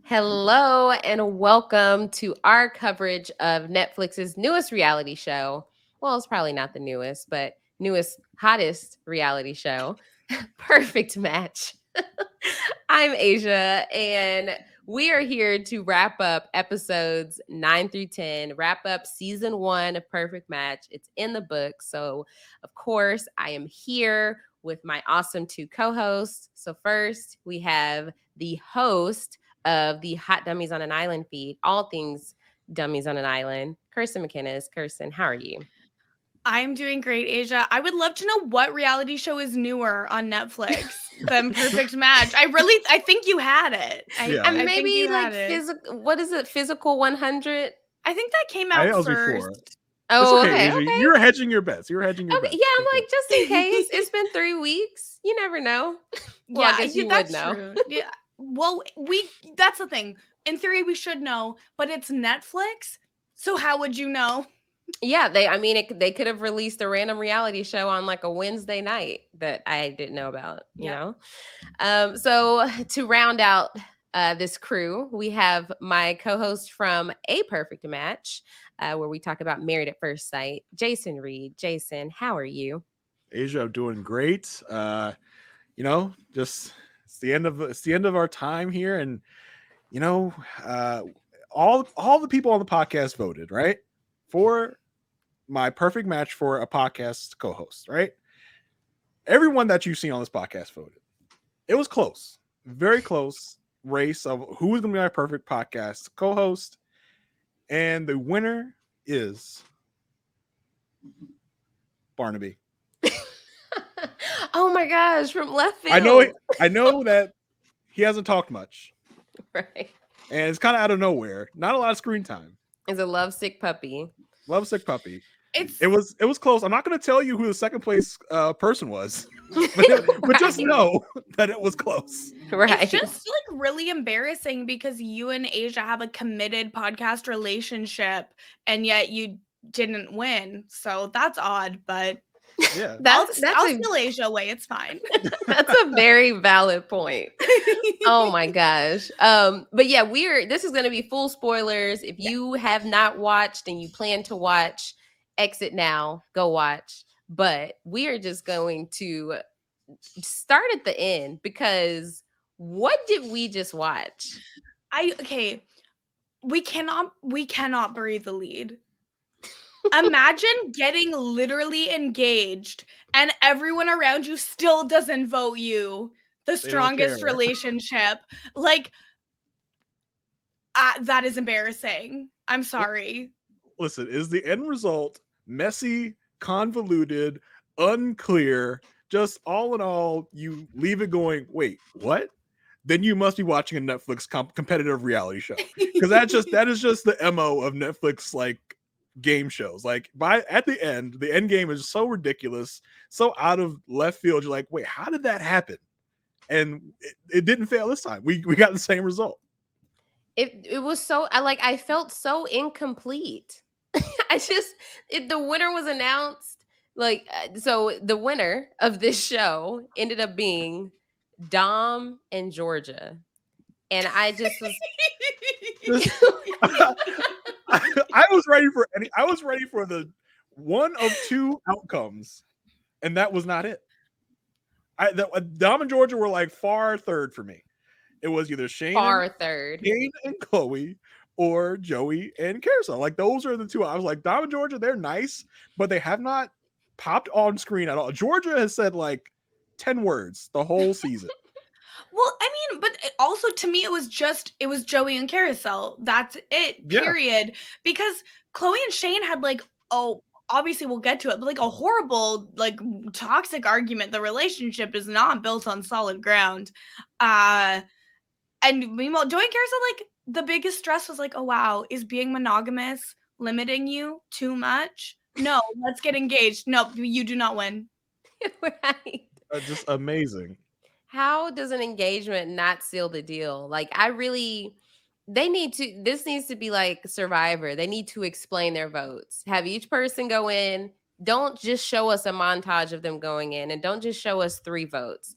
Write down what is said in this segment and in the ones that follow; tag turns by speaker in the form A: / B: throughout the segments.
A: Hello and welcome to our coverage of Netflix's newest reality show. Well, it's probably not the newest, but newest, hottest reality show, Perfect Match. I'm Asia, and we are here to wrap up episodes 9 through 10, wrap up season 1 of Perfect Match. It's in the book. So, of course, I am here with my awesome two co hosts. So, first, we have the host of the Hot Dummies on an Island feed, all things Dummies on an Island, Kirsten MacInnis. Kirsten, how are you?
B: I'm doing great, Asia. I would love to know what reality show is newer on Netflix than Perfect Match. I think you had it.
C: Yeah,
A: And
B: I think
A: maybe
B: you
A: like
B: had it.
A: physical, what is it? Physical 100?
B: I think that came
C: I
B: out
C: that was before.
B: first.
C: It's
A: Oh,
C: okay,
A: okay,
C: Asia.
A: okay.
C: You're hedging your bets. You're hedging your
A: Okay,
C: bets.
A: yeah, I'm
C: It's okay.
A: like, just in case. It's been 3 weeks. You never know. Well, I guess you would
B: that's
A: know.
B: true. Yeah. Well, that's the thing. In theory, we should know, but it's Netflix. So how would you know?
A: Yeah, they could have released a random reality show on like a Wednesday night that I didn't know about, you
B: Yeah.
A: know? So to round out this crew, we have my co-host from A Perfect Match, where we talk about Married at First Sight, Jason Reed. Jason, how are you?
C: Asia, I'm doing great. Just it's the end of our time here, and you know, uh, all the people on the podcast voted right for my perfect match for a podcast co-host. Right, everyone that you've seen on this podcast voted. It was close, very close race of who was going to be my perfect podcast co-host, and the winner is Barnaby.
A: Oh my gosh, from left
C: I know
A: field.
C: I know that he hasn't talked much,
A: Right.
C: and it's kind of out of nowhere. Not a lot of screen time.
A: Is a lovesick puppy.
C: Lovesick puppy.
B: It's
C: It was close. I'm not going to tell you who the second place person was, but just know that it was close.
A: Right.
B: It's just like really embarrassing because you and Asia have a committed podcast relationship and yet you didn't win. So that's odd, but
C: Yeah,
B: I'll
A: a
B: steal Asia away. It's fine.
A: that's a very valid point. Oh my gosh. But yeah, this is gonna be full spoilers. If you have not watched and you plan to watch, exit now, go watch. But we are just going to start at the end because what did we just watch?
B: Okay. We cannot bury the lead. Imagine getting literally engaged and everyone around you still doesn't vote you the strongest
C: care.
B: relationship. Like, that is embarrassing. I'm sorry.
C: Listen, is the end result messy, convoluted, unclear? Just all in all, you leave it going, wait, what? Then you must be watching a Netflix competitive reality show because that is just the MO of Netflix like game shows. Like at the end game is so ridiculous, so out of left field. You're like, wait, how did that happen? And it didn't fail this time. We got the same result.
A: It was so I felt so incomplete. The winner was announced so the winner of this show ended up being Dom and Georgia. And I just was
C: I was ready for the one of two outcomes, and that was not it. Dom and Georgia were like far third for me. It was either
A: far third.
C: Shane and Chloe or Joey and Carousel. Like those are the two. I was like, Dom and Georgia, they're nice, but they have not popped on screen at all. Georgia has said like 10 words the whole season.
B: Well, I mean, but also to me, it was Joey and Carousel. That's it, period. Yeah. Because Chloe and Shane had like, obviously we'll get to it, but like a horrible, like toxic argument. The relationship is not built on solid ground. And meanwhile, Joey and Carousel, like the biggest stress was like, oh wow, is being monogamous limiting you too much? No, let's get engaged. No, you do not win.
A: Right.
C: Just amazing.
A: How does an engagement not seal the deal? Like this needs to be like Survivor. They need to explain their votes. Have each person go in. Don't just show us a montage of them going in, and don't just show us 3 votes.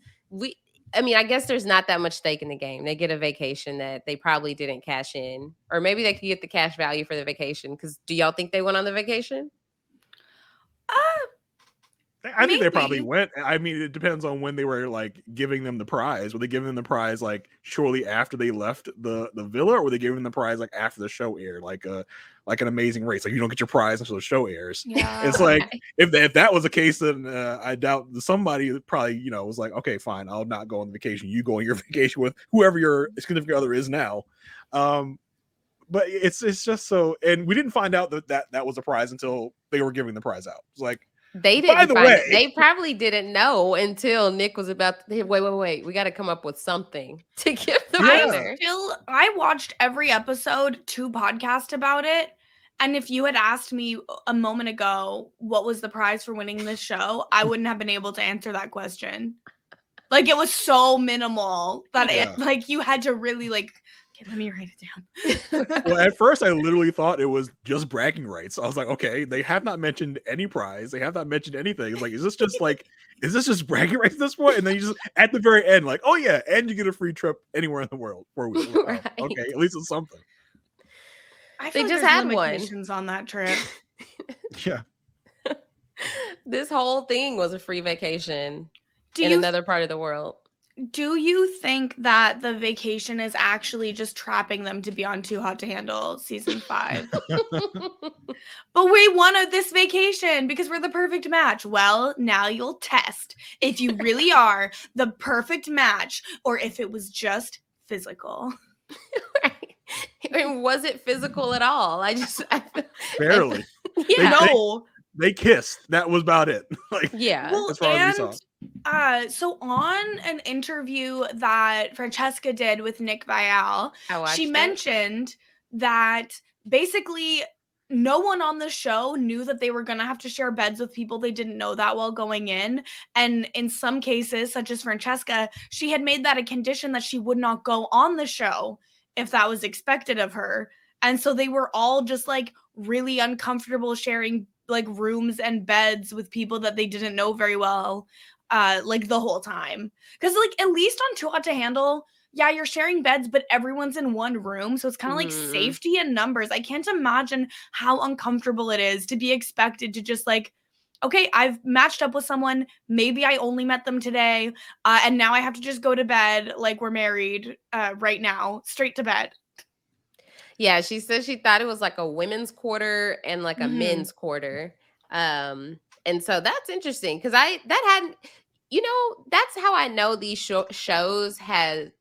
A: I mean, I guess there's not that much stake in the game. They get a vacation that they probably didn't cash in, or maybe they could get the cash value for the vacation. Because do y'all think they went on the vacation?
C: I think they probably went. I mean, it depends on when they were like giving them the prize. Were they giving them the prize like shortly after they left the villa, or were they giving them the prize like after the show aired, like an Amazing Race? Like you don't get your prize until the show airs.
B: Yeah.
C: It's like if that was the case, then I doubt somebody probably was like, okay, fine, I'll not go on vacation. You go on your vacation with whoever your significant other is now. But it's just so, and we didn't find out that was a prize until they were giving the prize out. It's like.
A: They didn't find it. They probably didn't know until Nick was about to wait. We got to come up with something to give the winner.
B: I watched every episode to podcast about it. And if you had asked me a moment ago what was the prize for winning this show, I wouldn't have been able to answer that question. Like it was so minimal that you had to really like. Let me write it down.
C: Well, at first, I literally thought it was just bragging rights. I was like, okay, they have not mentioned any prize. They have not mentioned anything. It's like, is this just bragging rights at this point? And then you just, at the very end, like, oh yeah, and you get a free trip anywhere in the world. 4 weeks. Right. Okay, at least it's something.
B: I feel
A: they just had one
B: on that trip.
C: Yeah.
A: This whole thing was a free vacation in another part of the world.
B: Do you think that the vacation is actually just trapping them to be on Too Hot to Handle season 5? But we wanted this vacation because we're the perfect match. Well, now you'll test if you really are the perfect match or if it was just physical.
A: Right. And was it physical at all?
C: Barely.
A: Yeah.
C: They kissed. That was about it. Like,
A: yeah.
C: As far as we saw.
B: So on an interview that Francesca did with Nick Viall, she mentioned that basically no one on the show knew that they were going to have to share beds with people they didn't know that well going in. And in some cases, such as Francesca, she had made that a condition that she would not go on the show if that was expected of her. And so they were all just like really uncomfortable sharing like rooms and beds with people that they didn't know very well. Like the whole time. Because like at least on Too Hot to Handle, yeah, you're sharing beds, but everyone's in one room. So it's kind of like safety in numbers. I can't imagine how uncomfortable it is to be expected to just like, okay, I've matched up with someone. Maybe I only met them today. And now I have to just go to bed like we're married right now, straight to bed.
A: Yeah, she said she thought it was like a women's quarter and like a men's quarter. And so that's interesting because that's how I know these shows have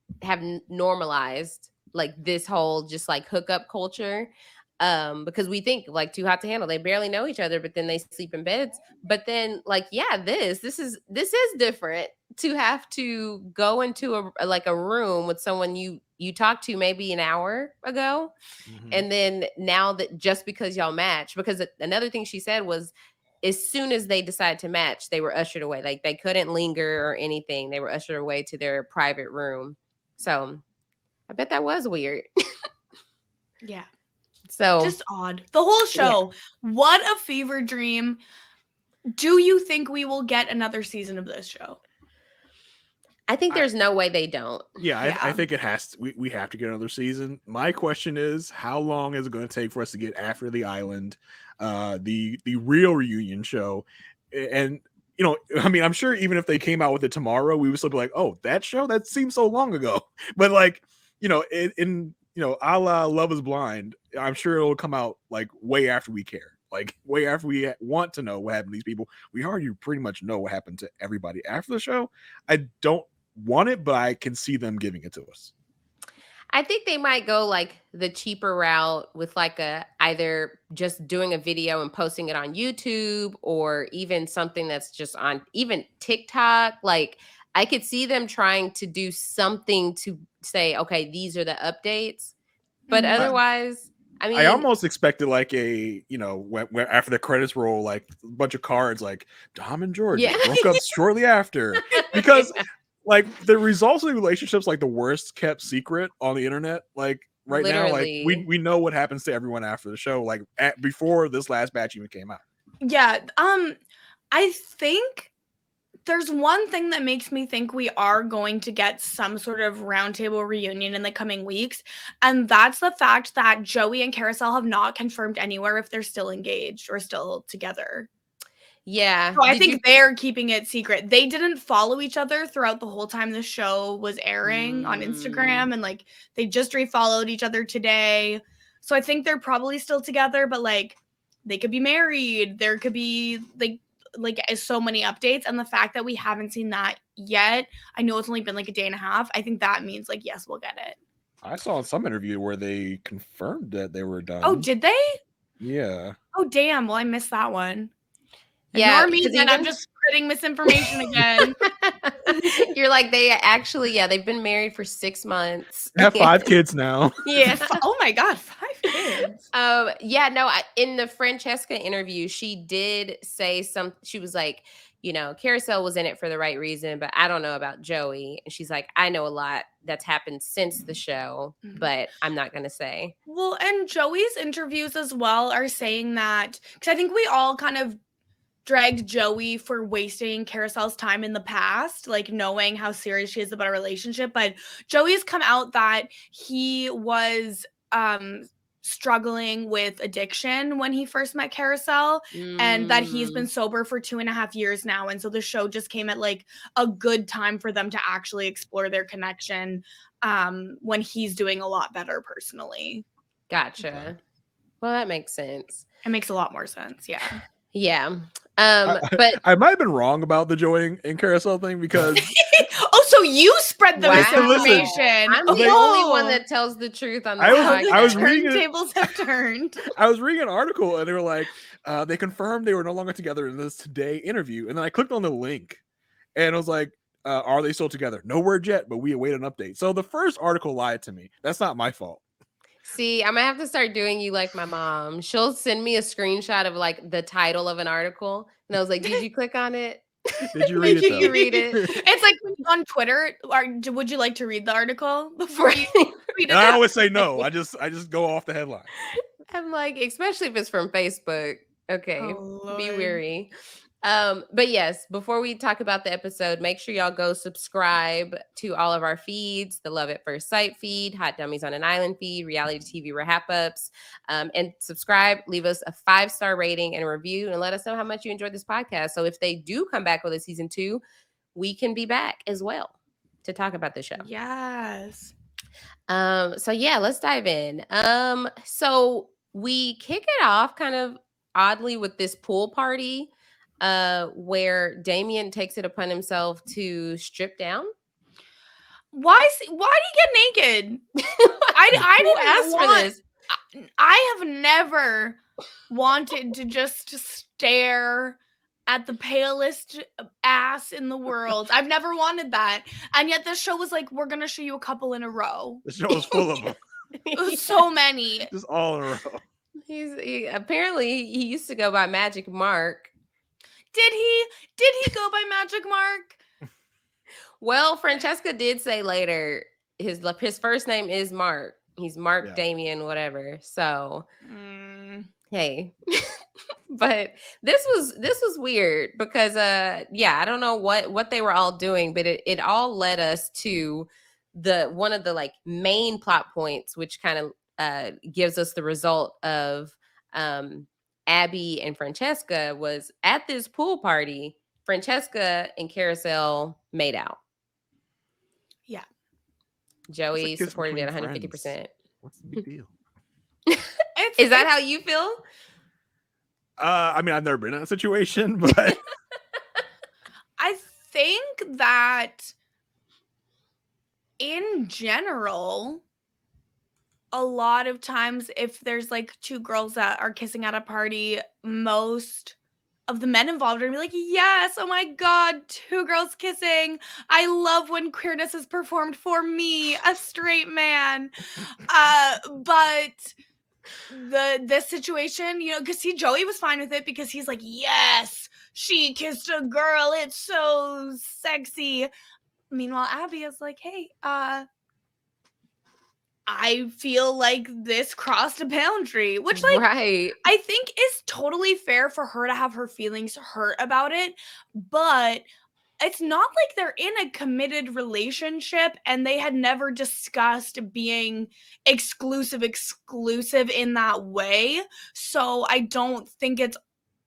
A: normalized like this whole just like hookup culture. Because we think like Too Hot to Handle, they barely know each other, but then they sleep in beds. But then like, yeah, this is different to have to go into a room with someone you talked to maybe an hour ago. And then now that just because y'all match, because another thing she said was as soon as they decided to match, they were ushered away. Like they couldn't linger or anything. They were ushered away to their private room. So I bet that was weird.
B: Yeah.
A: So
B: just odd. The whole show. Yeah. What a fever dream. Do you think we will get another season of this show?
A: I think there's no way they don't.
C: Yeah. I think it has to. We have to get another season. My question is, how long is it going to take for us to get After the Island, the real reunion show? And I mean, I'm sure even if they came out with it tomorrow, we would still be like, oh, that show that seems so long ago. But like, in a la Love Is Blind, I'm sure it'll come out like way after we care. Like way after we want to know what happened to these people. We already pretty much know what happened to everybody after the show. I don't want it, but I can see them giving it to us.
A: I think they might go like the cheaper route with like either just doing a video and posting it on YouTube or even something that's just on even TikTok. Like I could see them trying to do something to say, okay, these are the updates. But otherwise, I mean,
C: I almost expected like when after the credits roll, like a bunch of cards like Dom and George broke up shortly after, because like the results of the relationships like the worst kept secret on the internet. Like right
A: literally.
C: Now, like we know what happens to everyone after the show, like before this last batch even came out.
B: Yeah, I think there's one thing that makes me think we are going to get some sort of roundtable reunion in the coming weeks, and that's the fact that Joey and Carousel have not confirmed anywhere if they're still engaged or still together.
A: Yeah.
B: So I think they're keeping it secret. They didn't follow each other throughout the whole time the show was airing on Instagram, and like they just refollowed each other today. So I think they're probably still together, but like they could be married. There could be like so many updates, and the fact that we haven't seen that yet, I know it's only been like a day and a half. I think that means like yes, we'll get it.
C: I saw in some interview where they confirmed that they were done.
B: Oh, did they?
C: Yeah.
B: Oh, damn. Well, I missed that one.
A: Yeah,
B: ignore me, then I'm just spreading misinformation again.
A: You're like, they actually, they've been married for 6 months.
C: They have 5 kids now.
B: Yeah. Oh my God, 5 kids.
A: In the Francesca interview, she did say she was like, you know, Carousel was in it for the right reason, but I don't know about Joey. And she's like, I know a lot that's happened since the show, but I'm not going to say.
B: Well, and Joey's interviews as well are saying that, because I think we all kind of dragged Joey for wasting Carousel's time in the past, like knowing how serious she is about a relationship. But Joey's come out that he was struggling with addiction when he first met Carousel, and that he's been sober for 2.5 years now. And so the show just came at like a good time for them to actually explore their connection when he's doing a lot better personally.
A: Gotcha. Okay. Well, that makes sense.
B: It makes a lot more sense. Yeah.
A: Yeah. But
C: I might have been wrong about the Joey and Carousel thing because
B: oh, so you spread the misinformation.
A: I'm the only one that tells the truth on the podcast.
C: I was reading
B: tables have turned.
C: I was reading an article and they were like, they confirmed they were no longer together in this Today interview. And then I clicked on the link and I was like, are they still together? No word yet, but we await an update. So the first article lied to me. That's not my fault.
A: See, I'm gonna have to start doing you like my mom. She'll send me a screenshot of like the title of an article, and I was like, "Did you click on it?
C: Did you read it?
A: Did you read it?"
B: It's like on Twitter. Would you like to read the article before you read it?
C: I always say no. I just go off the headline.
A: I'm like, especially if it's from Facebook. Okay, be wary. But yes, before we talk about the episode, make sure y'all go subscribe to all of our feeds, the Love at First Sight feed, Hot Dummies on an Island feed, Reality TV wrap-ups, and subscribe, leave us a 5-star rating and a review, and let us know how much you enjoyed this podcast. So if they do come back with a season 2, we can be back as well to talk about the show.
B: Yes.
A: So yeah, let's dive in. So we kick it off kind of oddly with this pool party where Damien takes it upon himself to strip down.
B: Why did he get naked? I didn't ask for this. I have never wanted to just stare at the palest ass in the world. I've never wanted that. And yet this show was like, we're going to show you a couple in a row.
C: The show was full of them.
B: So many.
C: Just all in a row.
A: Apparently he used to go by Magic Mark.
B: Did he go by Magic Mark?
A: Well, Francesca did say later his first name is Mark. He's Mark Damien, whatever. So, hey. But this was weird because I don't know what they were all doing, but it all led us to one of the like main plot points, which kind of gives us the result of Abby and Francesca was at this pool party. Francesca and Carousel made out.
B: Yeah.
A: Joey supported it 150%.
C: What's the big deal?
A: Is that how you feel?
C: I mean, I've never been in a situation, but
B: I think that in general, a lot of times if there's like 2 girls that are kissing at a party, most of the men involved are gonna be like, yes, oh my God, 2 girls kissing. I love when queerness is performed for me, a straight man. But this situation, you know, because Joey was fine with it because he's like, yes, she kissed a girl. It's so sexy. Meanwhile, Abby is like, hey, I feel like this crossed a boundary, which like
A: right.
B: I think is totally fair for her to have her feelings hurt about it. But it's not like they're in a committed relationship and they had never discussed being exclusive in that way. So I don't think it's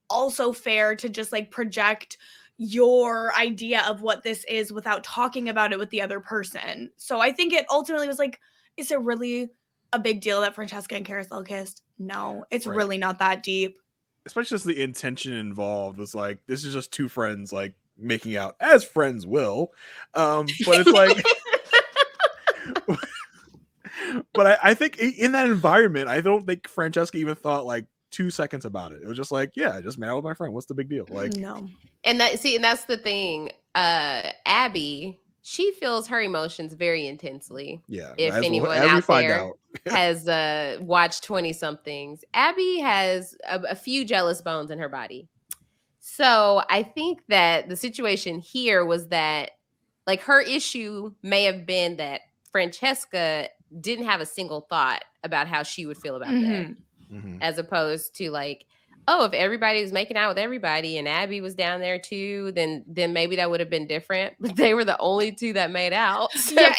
B: also fair to just like project your idea of what this is without talking about it with the other person. So I think it ultimately was like, is it really a big deal that Francesca and Carousel kissed? No, it's really not that deep.
C: Especially just the intention involved was like, this is just two friends like making out as friends will. But it's like, but I think in that environment, I don't think Francesca even thought like 2 seconds about it. It was just like, yeah, I just made out with my friend. What's the big deal? Like,
B: no.
A: And that's the thing. Abby, she feels her emotions very intensely.
C: Yeah.
A: If anyone out there
C: out.
A: has watched 20 somethings, Abby has a few jealous bones in her body. So I think that the situation here was that like her issue may have been that Francesca didn't have a single thought about how she would feel about that, as opposed to like, oh, if everybody was making out with everybody and Abby was down there too, then maybe that would have been different. But they were the only two that made out. So
B: yeah,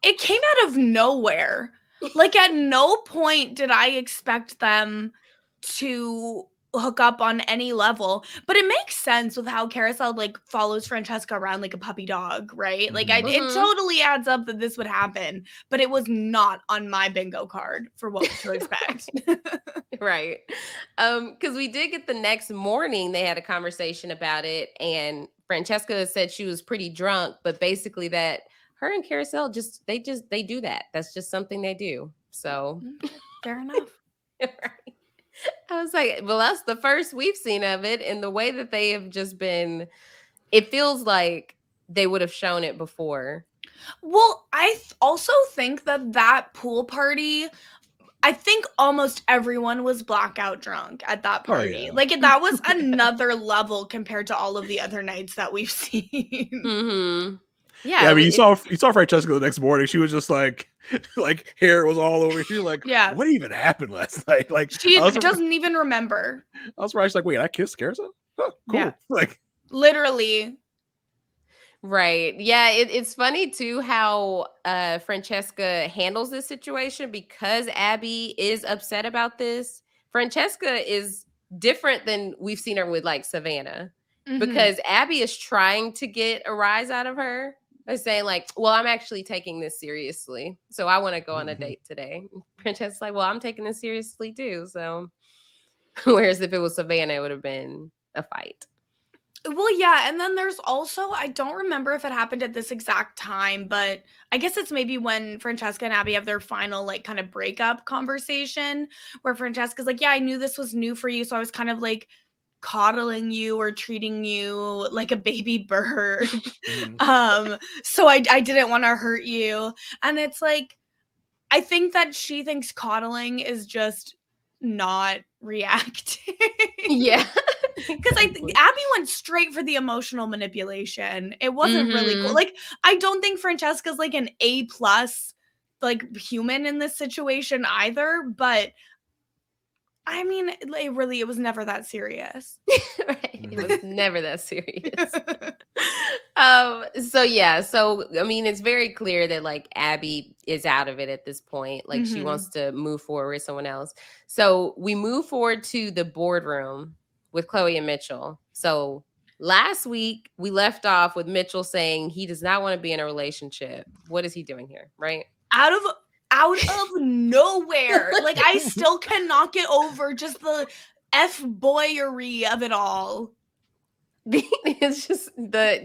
B: it came out of nowhere. Like at no point did I expect them to hook up on any level, but it makes sense with how Carousel like follows Francesca around like a puppy dog, right? Like it totally adds up that this would happen, but it was not on my bingo card for what to expect.
A: Right. Because we did get the next morning, they had a conversation about it, and Francesca said she was pretty drunk, but basically that her and Carousel they do that. That's just something they do. So
B: fair enough.
A: Right. I was like, well, that's the first we've seen of it, and the way that they have just been, it feels like they would have shown it before.
B: Well, I also think that pool party, I think almost everyone was blackout drunk at that party.
C: Oh, yeah.
B: Like that was another level compared to all of the other nights that we've seen.
A: Yeah,
C: I mean, you saw Francesca the next morning. She was just like hair was all over. She was like,
B: yeah,
C: what even happened last night? Like
B: she doesn't even remember.
C: I was like, wait, I kissed Carousel? Oh, cool.
B: Yeah.
C: Like
B: literally.
A: Right. Yeah, it's funny too how Francesca handles this situation, because Abby is upset about this. Francesca is different than we've seen her with like Savannah, because Abby is trying to get a rise out of her by saying like, well, I'm actually taking this seriously, so I want to go on a date today. Francesca's like, well, I'm taking this seriously too. So whereas if it was Savannah, it would have been a fight.
B: Well, yeah, and then there's also, I don't remember if it happened at this exact time, but I guess it's maybe when Francesca and Abby have their final, like, kind of breakup conversation, where Francesca's like, yeah, I knew this was new for you, so I was kind of, like, coddling you or treating you like a baby bird. So I didn't want to hurt you. And it's like, I think that she thinks coddling is just not reacting.
A: Yeah.
B: Because I think Abby went straight for the emotional manipulation. It wasn't really cool. Like, I don't think Francesca's like an A+ like human in this situation either, but I mean, it was never that serious.
A: Right. It was never that serious. So I mean, it's very clear that like Abby is out of it at this point. Like she wants to move forward with someone else. So we move forward to the boardroom with Chloe and Mitchell. So last week we left off with Mitchell saying he does not want to be in a relationship. What is he doing here? Right?
B: Out of nowhere. Like, I still cannot get over just the F-boyery of it all.
A: It's just that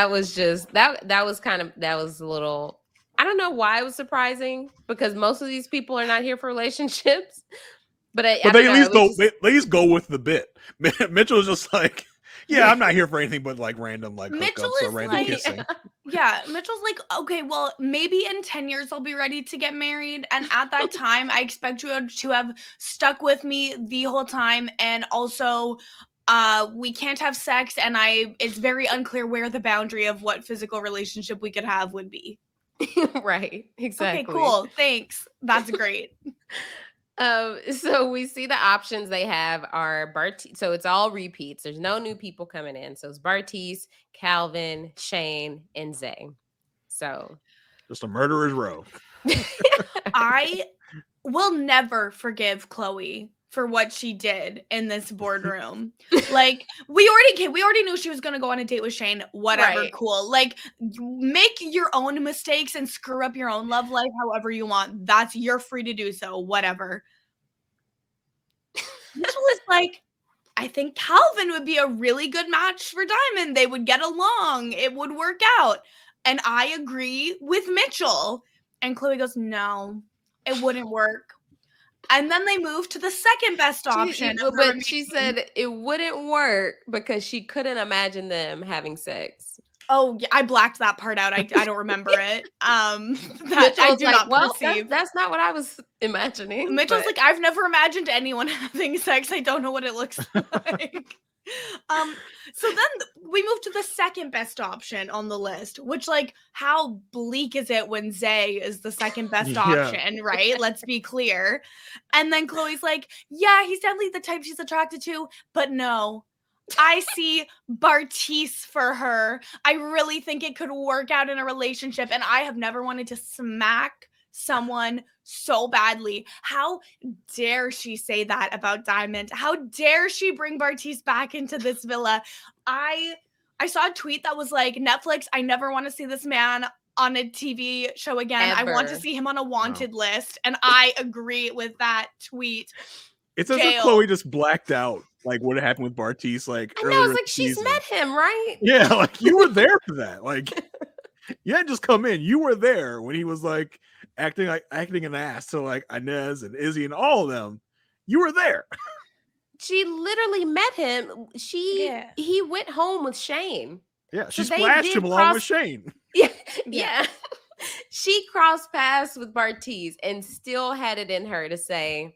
A: was a little, I don't know why it was surprising, because most of these people are not here for relationships. But they
C: at least go with the bit. Mitchell's just like, yeah, I'm not here for anything but like random like hookups or random kissing.
B: Yeah, Mitchell's like, okay, well, maybe in 10 years I'll be ready to get married, and at that time I expect you to have stuck with me the whole time, and also we can't have sex, and it's very unclear where the boundary of what physical relationship we could have would be.
A: Right, exactly.
B: Okay, cool, thanks. That's great.
A: So we see the options they have are so it's all repeats. There's no new people coming in. So it's Bartise, Calvin, Shane, and Zay. So
C: just a murderer's row.
B: I will never forgive Chloe for what she did in this boardroom. Like, we already knew she was gonna go on a date with Shane. Whatever, right. Cool. Like, make your own mistakes and screw up your own love life however you want. You're free to do so. Whatever. Mitchell is like, I think Calvin would be a really good match for Diamond. They would get along. It would work out. And I agree with Mitchell. And Chloe goes, no, it wouldn't work. And then they moved to the second best option.
A: But she said it wouldn't work because she couldn't imagine them having sex.
B: Oh, yeah, I blacked that part out. I don't remember it. That I do not perceive.
A: That's not what I was imagining.
B: Mitchell's like, I've never imagined anyone having sex. I don't know what it looks like. So then we move to the second best option on the list, which, like, how bleak is it when Zay is the second best option, right? Let's be clear. And then Chloe's like, yeah, he's definitely the type she's attracted to, but no, I see Bartise for her. I really think it could work out in a relationship, and I have never wanted to smack someone so badly. How dare she say that about Diamond? How dare she bring Bartise back into this villa? I saw a tweet that was like, Netflix, I never want to see this man on a TV show again. Ever. I want to see him on a wanted list. And I agree with that tweet.
C: It's as if Chloe just blacked out, like, what happened with Bartise, like,
A: I know, it's like she's met him, right?
C: Yeah, like, you were there for that. Like, you hadn't just come in. You were there when he was, like, acting an ass to, like, Inez and Izzy and all of them. You were there.
A: She literally met him. He went home with Shane.
C: Yeah, she splashed him along with Shane.
A: Yeah. She crossed paths with Bartise and still had it in her to say,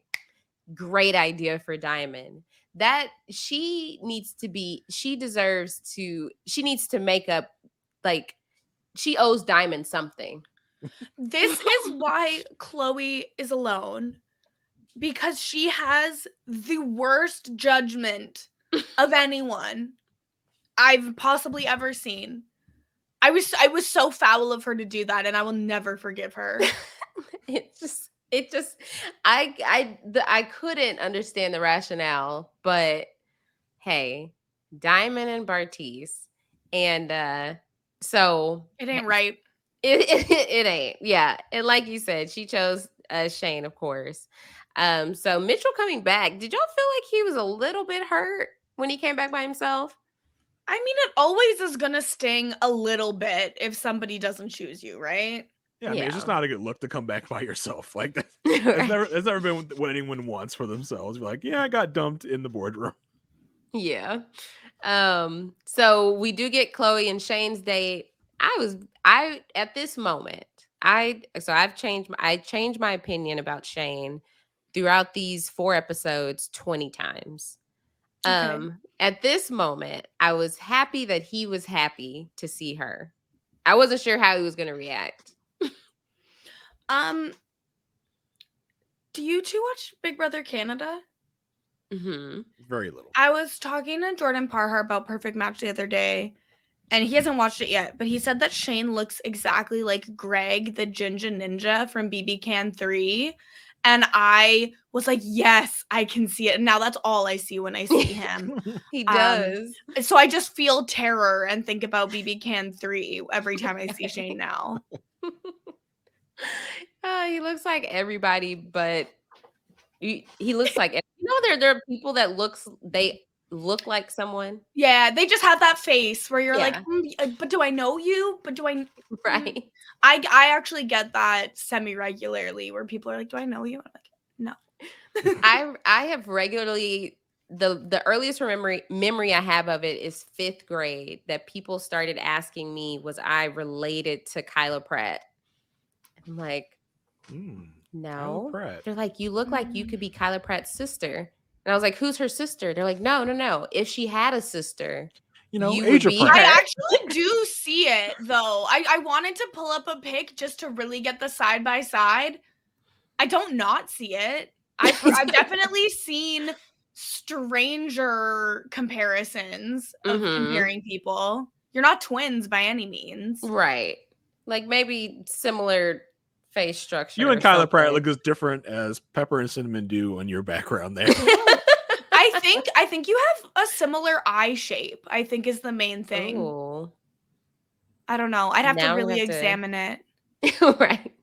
A: great idea for Diamond. That she needs to make up, like, she owes Diamond something.
B: This is why Chloe is alone, because she has the worst judgment of anyone I've possibly ever seen. I was so foul of her to do that, and I will never forgive her.
A: I couldn't understand the rationale, but hey, Diamond and Bartise, and so
B: it ain't right.
A: It ain't. Yeah, and like you said, she chose Shane, of course. So Mitchell coming back, did y'all feel like he was a little bit hurt when he came back by himself?
B: I mean, it always is gonna sting a little bit if somebody doesn't choose you, right?
C: Yeah, I mean, it's just not a good look to come back by yourself. Like, it's never been what anyone wants for themselves. You're like, yeah, I got dumped in the boardroom.
A: Yeah. So we do get Chloe and Shane's date. At this moment, I changed my opinion about Shane throughout these 4 episodes 20 times. Okay. At this moment, I was happy that he was happy to see her. I wasn't sure how he was going to react.
B: Do you two watch Big Brother Canada?
A: Mm-hmm.
C: Very little.
B: I was talking to Jordan Parhar about Perfect Match the other day, and he hasn't watched it yet, but he said that Shane looks exactly like Greg, the Ginger Ninja from BB Can 3. And I was like, yes, I can see it. And now that's all I see when I see him.
A: He does.
B: So I just feel terror and think about BB Can 3 every time I see Shane now.
A: He looks like everybody, but he looks like, there are people that they look like someone.
B: Yeah, they just have that face where you're like, but do I know you? But do I?
A: Right.
B: I actually get that semi-regularly where people are like, do I know you? I'm like, no.
A: I have regularly, the earliest memory I have of it is 5th grade, that people started asking me, was I related to Kyla Pratt? I'm like, no. They're like, you look like you could be Kyla Pratt's sister. And I was like, who's her sister? They're like, no. If she had a sister, you would be her.
B: I actually do see it, though. I wanted to pull up a pic just to really get the side by side. I don't not see it. I've definitely seen stranger comparisons of comparing people. You're not twins by any means.
A: Right. Like maybe similar face structure.
C: You and Kyla Pratt look as different as Pepper and Cinnamon do on your background there.
B: I think you have a similar eye shape, I think is the main thing.
A: Ooh.
B: I don't know. I'd have to really examine it.
A: Right.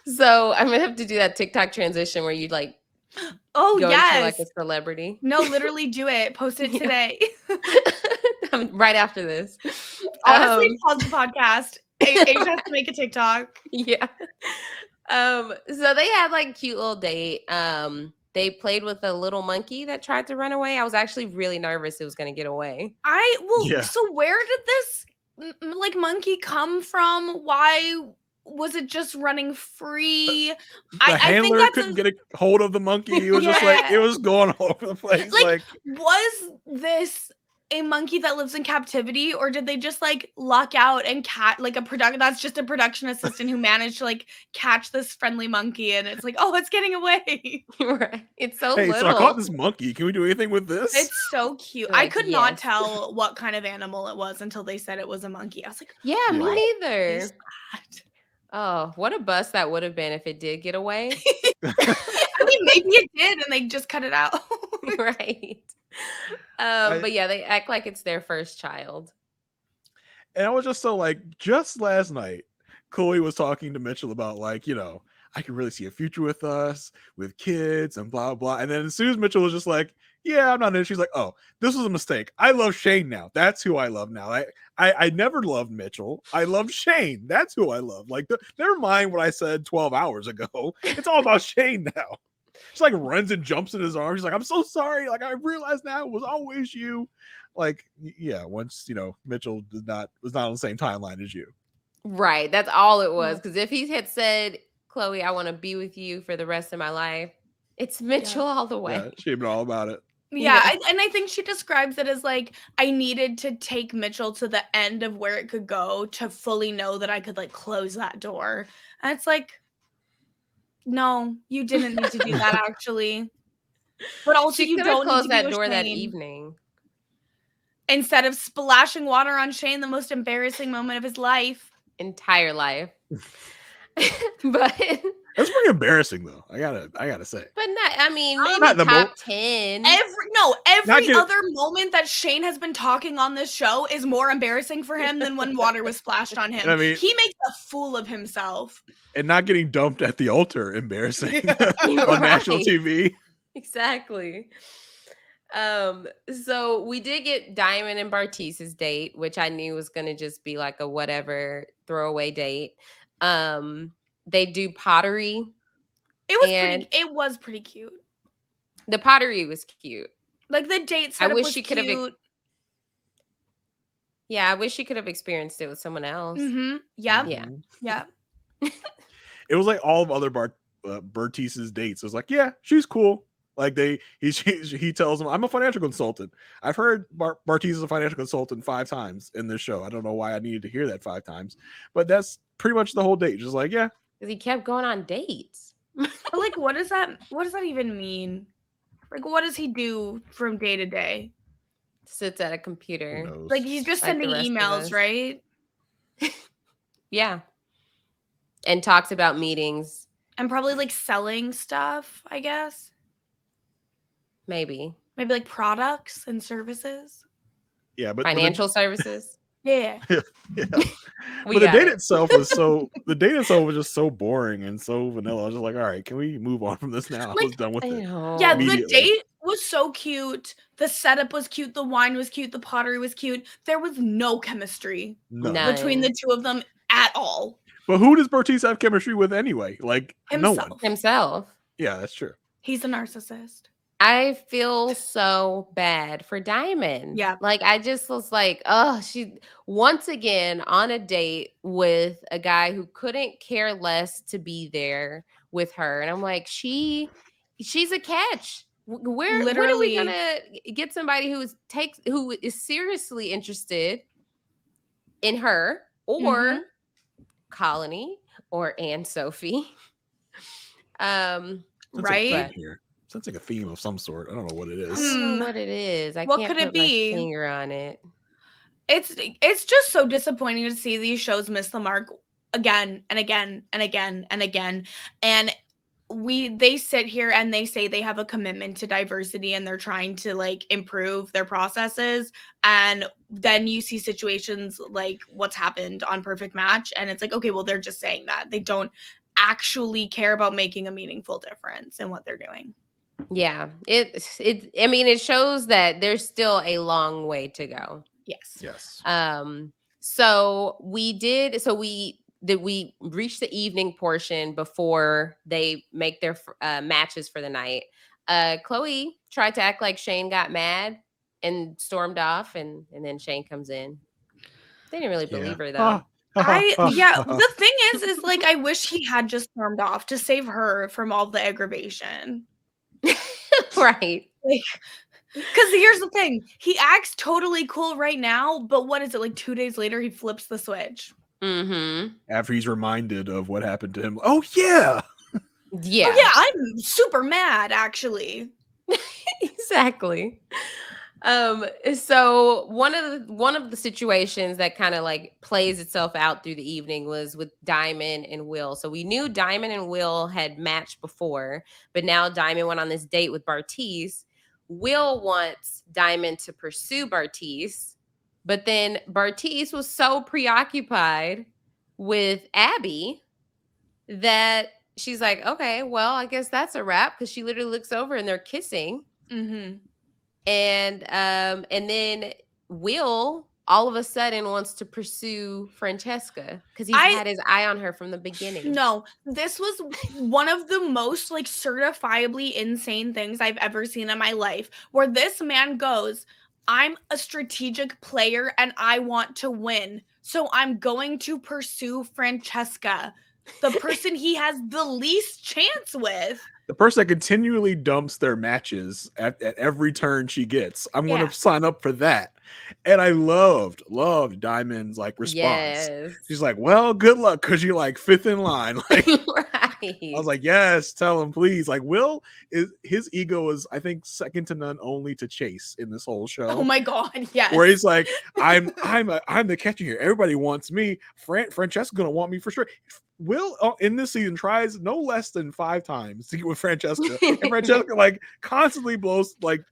A: So I'm gonna have to do that TikTok transition where you like
B: go
A: into like a celebrity.
B: No, literally do it. Post it today.
A: Right after this.
B: Honestly, pause the podcast. Aysha has to make a TikTok.
A: Yeah. So they had like cute little date. They played with a little monkey that tried to run away. I was actually really nervous it was going to get away.
B: So where did this like monkey come from? Why was it just running free?
C: The handler couldn't get a hold of the monkey. He was just like, it was going all over the place. Like,
B: was this a monkey that lives in captivity, or did they just like luck out and catch like that's just a production assistant who managed to like catch this friendly monkey, and it's like, oh, it's getting away.
A: Right. It's so little.
C: So I caught this monkey. Can we do anything with this?
B: It's so cute. Like, I could not tell what kind of animal it was until they said it was a monkey. I was like,
A: yeah, me neither. Oh, what a bust that would have been if it did get away.
B: I mean, maybe it did and they just cut it out.
A: Right. But yeah, they act like it's their first child.
C: And I was just so like, just last night, Chloe was talking to Mitchell about like, you know, I can really see a future with us, with kids and blah, blah. And then as soon as Mitchell was just like, yeah, I'm not in, she's like, oh, this was a mistake. I love Shane now. That's who I love now. I never loved Mitchell. I love Shane. That's who I love. Like, never mind what I said 12 hours ago. It's all about Shane now. She like runs and jumps in his arms. She's like, I'm so sorry. Like, I realized now it was always you. Like, yeah, once, you know, Mitchell was not on the same timeline as you.
A: Right. That's all it was. Because if he had said, Chloe, I want to be with you for the rest of my life, it's Mitchell all the way.
C: Yeah, she'd been all about it.
B: Yeah, and I think she describes it as like, I needed to take Mitchell to the end of where it could go to fully know that I could like close that door. And it's like, no, you didn't need to do that actually. But also you don't
A: close
B: need to
A: that door that evening.
B: Instead of splashing water on Shane, the most embarrassing moment of his
A: entire life. But
C: that's pretty embarrassing though. I gotta say.
A: But not, I mean, maybe not top 10.
B: Every other moment that Shane has been talking on this show is more embarrassing for him than when water was splashed on him. I mean, he makes a fool of himself.
C: And not getting dumped at the altar, embarrassing on national TV.
A: Exactly. So we did get Diamond and Bartice's date, which I knew was going to just be like a whatever throwaway date. They do pottery.
B: It was pretty cute.
A: The pottery was cute.
B: Like the date setup was cute.
A: Yeah, I wish she could have experienced it with someone else.
B: Mm-hmm. Yep.
A: Yeah.
B: Yeah.
C: It was like all of other Bartice's dates. It was like, yeah, she's cool. Like he tells him, I'm a financial consultant. I've heard Bartice is a financial consultant 5 times in this show. I don't know why I needed to hear that 5 times, but that's pretty much the whole date. Just like, yeah.
A: Because he kept going on dates.
B: But like, what does that even mean? Like, what does he do from day to day?
A: Sits at a computer.
B: Like, he's just sending emails, right?
A: Yeah. And talks about meetings.
B: And probably like selling stuff, I guess. Maybe like products and services.
C: Yeah, but
A: financial services.
B: Yeah.
C: Yeah. But the date itself was just so boring and so vanilla. I was just like, all right, can we move on from this now? I was done with it.
B: Yeah, the date was so cute. The setup was cute. The wine was cute. The pottery was cute. There was no chemistry between the two of them at all.
C: But who does Bartice have chemistry with anyway? Like
B: himself.
C: No one.
A: Himself.
C: Yeah, that's true.
B: He's a narcissist.
A: I feel so bad for Diamond.
B: Yeah.
A: Like, I just was like, oh, she once again on a date with a guy who couldn't care less to be there with her. And I'm like, she's a catch. When are we gonna get somebody who is seriously interested in her or Colony or Anne Sophie?
B: Right?
C: Here. Sounds like a theme of some sort. I don't know what it
A: I
C: is.
A: don't know what it is. I
B: What
A: can't
B: could it
A: put my
B: be?
A: finger on it.
B: It's just so disappointing to see these shows miss the mark again and again and again and again. And they sit here and they say they have a commitment to diversity and they're trying to like improve their processes, and then you see situations like what's happened on Perfect Match, and it's like, okay, well, they're just saying that. They don't actually care about making a meaningful difference in what they're doing.
A: Yeah. I mean, it shows that there's still a long way to go.
B: Yes.
A: So we reached the evening portion before they make their matches for the night. Chloe tried to act like Shane got mad and stormed off, and then Shane comes in. They didn't really believe her though.
B: The thing is like, I wish he had just stormed off to save her from all the aggravation.
A: Right.
B: Like, because here's the thing, he acts totally cool right now, but what is it, like 2 days later he flips the switch.
C: After he's reminded of what happened to him. Oh yeah.
A: Yeah.
B: Oh yeah, I'm super mad actually.
A: Exactly. So one of the situations that kind of like plays itself out through the evening was with Diamond and Will. So we knew Diamond and Will had matched before, but now Diamond went on this date with Bartise. Will wants Diamond to pursue Bartise, but then Bartise was so preoccupied with Abby that she's like, okay, well, I guess that's a wrap, because she literally looks over and they're kissing. And then Will all of a sudden wants to pursue Francesca because he's had his eye on her from the beginning.
B: No, this was one of the most like certifiably insane things I've ever seen in my life, where this man goes, I'm a strategic player and I want to win, so I'm going to pursue Francesca, the person he has the least chance with.
C: The person that continually dumps their matches at every turn she gets. I'm going to sign up for that. And I loved Diamond's like response.
A: Yes.
C: She's like, well, good luck, because you're like fifth in line. Like,
A: right.
C: I was like, yes, tell him, please. Like, Will, his ego is, I think, second to none, only to Chase in this whole show.
B: Oh my God, yes.
C: Where he's like, I'm the catcher here. Everybody wants me. Francesca's gonna want me for sure. Will in this season tries no less than 5 times to get with Francesca, and Francesca like constantly blows like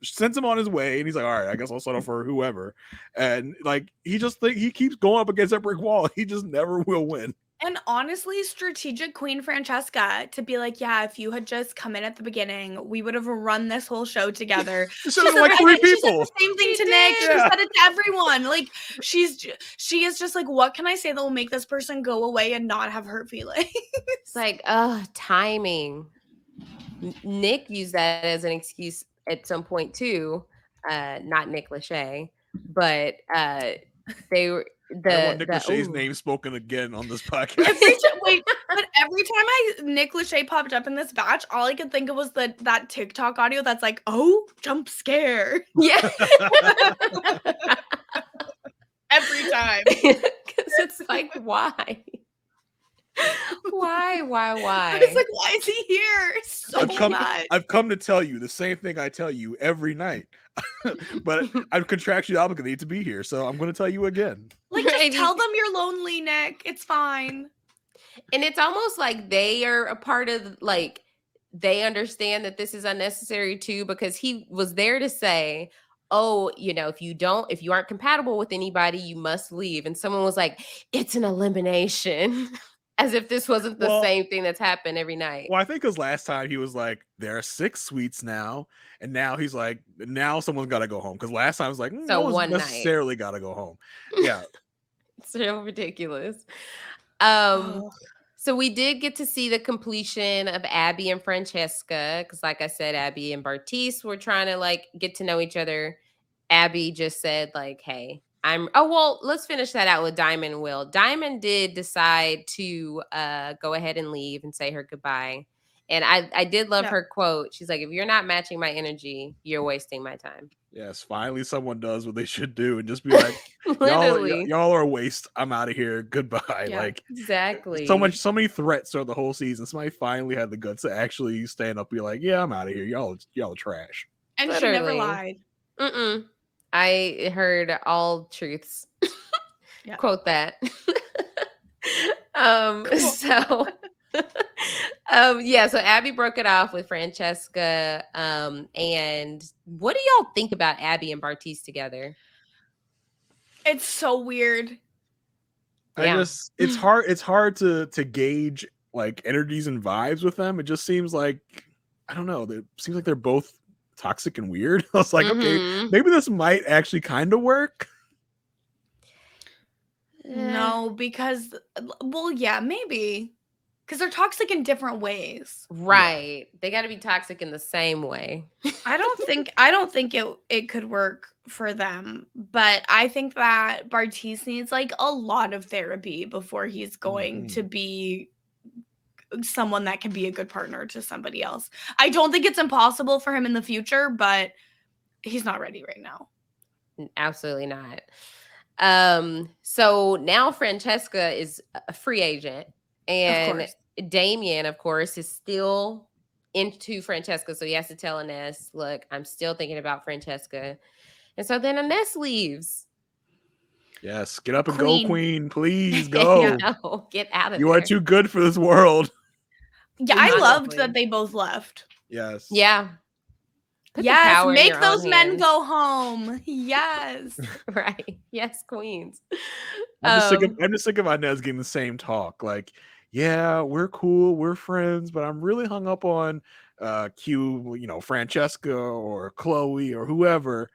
C: sends him on his way, and he's like, all right, I guess I'll settle for whoever. And like he keeps going up against that brick wall. He just never will win.
B: And honestly, strategic Queen Francesca to be like, yeah, if you had just come in at the beginning, we would have run this whole show together.
C: She said like 3 people.
B: She said the same thing to Nick. She said it to everyone. Like, she is just like, what can I say that will make this person go away and not have hurt feelings?
A: It's like, timing. Nick used that as an excuse at some point too. Not Nick Lachey, but they were.
C: I don't want Nick Lachey's name spoken again on this podcast.
B: Every time Nick Lachey popped up in this batch, all I could think of was that TikTok audio that's like, oh, jump scare.
A: Yeah.
B: Every time.
A: Because it's like, why? Why?
B: It's like, why is he here so much?
C: I've come to tell you the same thing I tell you every night. But I'm contractually obligated to be here, so I'm going to tell you again.
B: Like, just tell them you're lonely, Nick. It's fine.
A: And it's almost like they are a part of, like, they understand that this is unnecessary too, because he was there to say, oh, if you aren't compatible with anybody, you must leave. And someone was like, it's an elimination. As if this wasn't the same thing that's happened every night.
C: Well, I think because last time he was like, there are 6 suites now. And now he's like, now someone's got to go home. Because last time I was like, no one's necessarily got to go home. Yeah.
A: It's so ridiculous. So we did get to see the completion of Abby and Francesca. Because like I said, Abby and Bartise were trying to like get to know each other. Abby just said like, hey, let's finish that out with Diamond and Will. Diamond did decide to go ahead and leave and say her goodbye. And I did love her quote. She's like, if you're not matching my energy, you're wasting my time.
C: Yes, finally someone does what they should do and just be like,
A: Literally.
C: y'all are a waste. I'm out of here. Goodbye.
B: Yeah,
C: Like
A: exactly.
C: so many threats throughout the whole season. Somebody finally had the guts to actually stand up and be like, yeah, I'm out of here. Y'all are trash.
B: and she never
A: Literally.
B: lied.
A: Mm-mm. I heard all truths.
B: Yeah.
A: Quote that.
B: Cool.
A: So so Abby broke it off with Francesca. And what do y'all think about Abby and Bartise together?
B: It's so weird.
A: Yeah.
C: It's hard to gauge like energies and vibes with them. It just seems like, I don't know, it seems like they're both toxic and weird. I was like, okay, maybe this might actually kind of work.
B: No, because yeah, maybe. Because they're toxic in different ways.
A: Right. Yeah. They got to be toxic in the same way.
B: I don't think it could work for them, but I think that Bartise needs like a lot of therapy before he's going to be someone that can be a good partner to somebody else. I don't think it's impossible for him in the future, but he's not ready right now.
A: Absolutely not. So now Francesca is a free agent, and Damien, of course, is still into Francesca. So he has to tell Ines, look, I'm still thinking about Francesca. And so then Ines leaves.
C: Yes, get up and go, Queen. Please go.
A: Get out of
C: you
A: there.
C: are too good for this world.
B: Yeah, I loved that they both left.
C: Yes.
A: Yeah.
B: Yes, make those men go home. Yes.
A: Right. Yes, queens.
C: I'm just sick of Inez getting the same talk. Like, yeah, we're cool, we're friends, but I'm really hung up on Francesca or Chloe or whoever.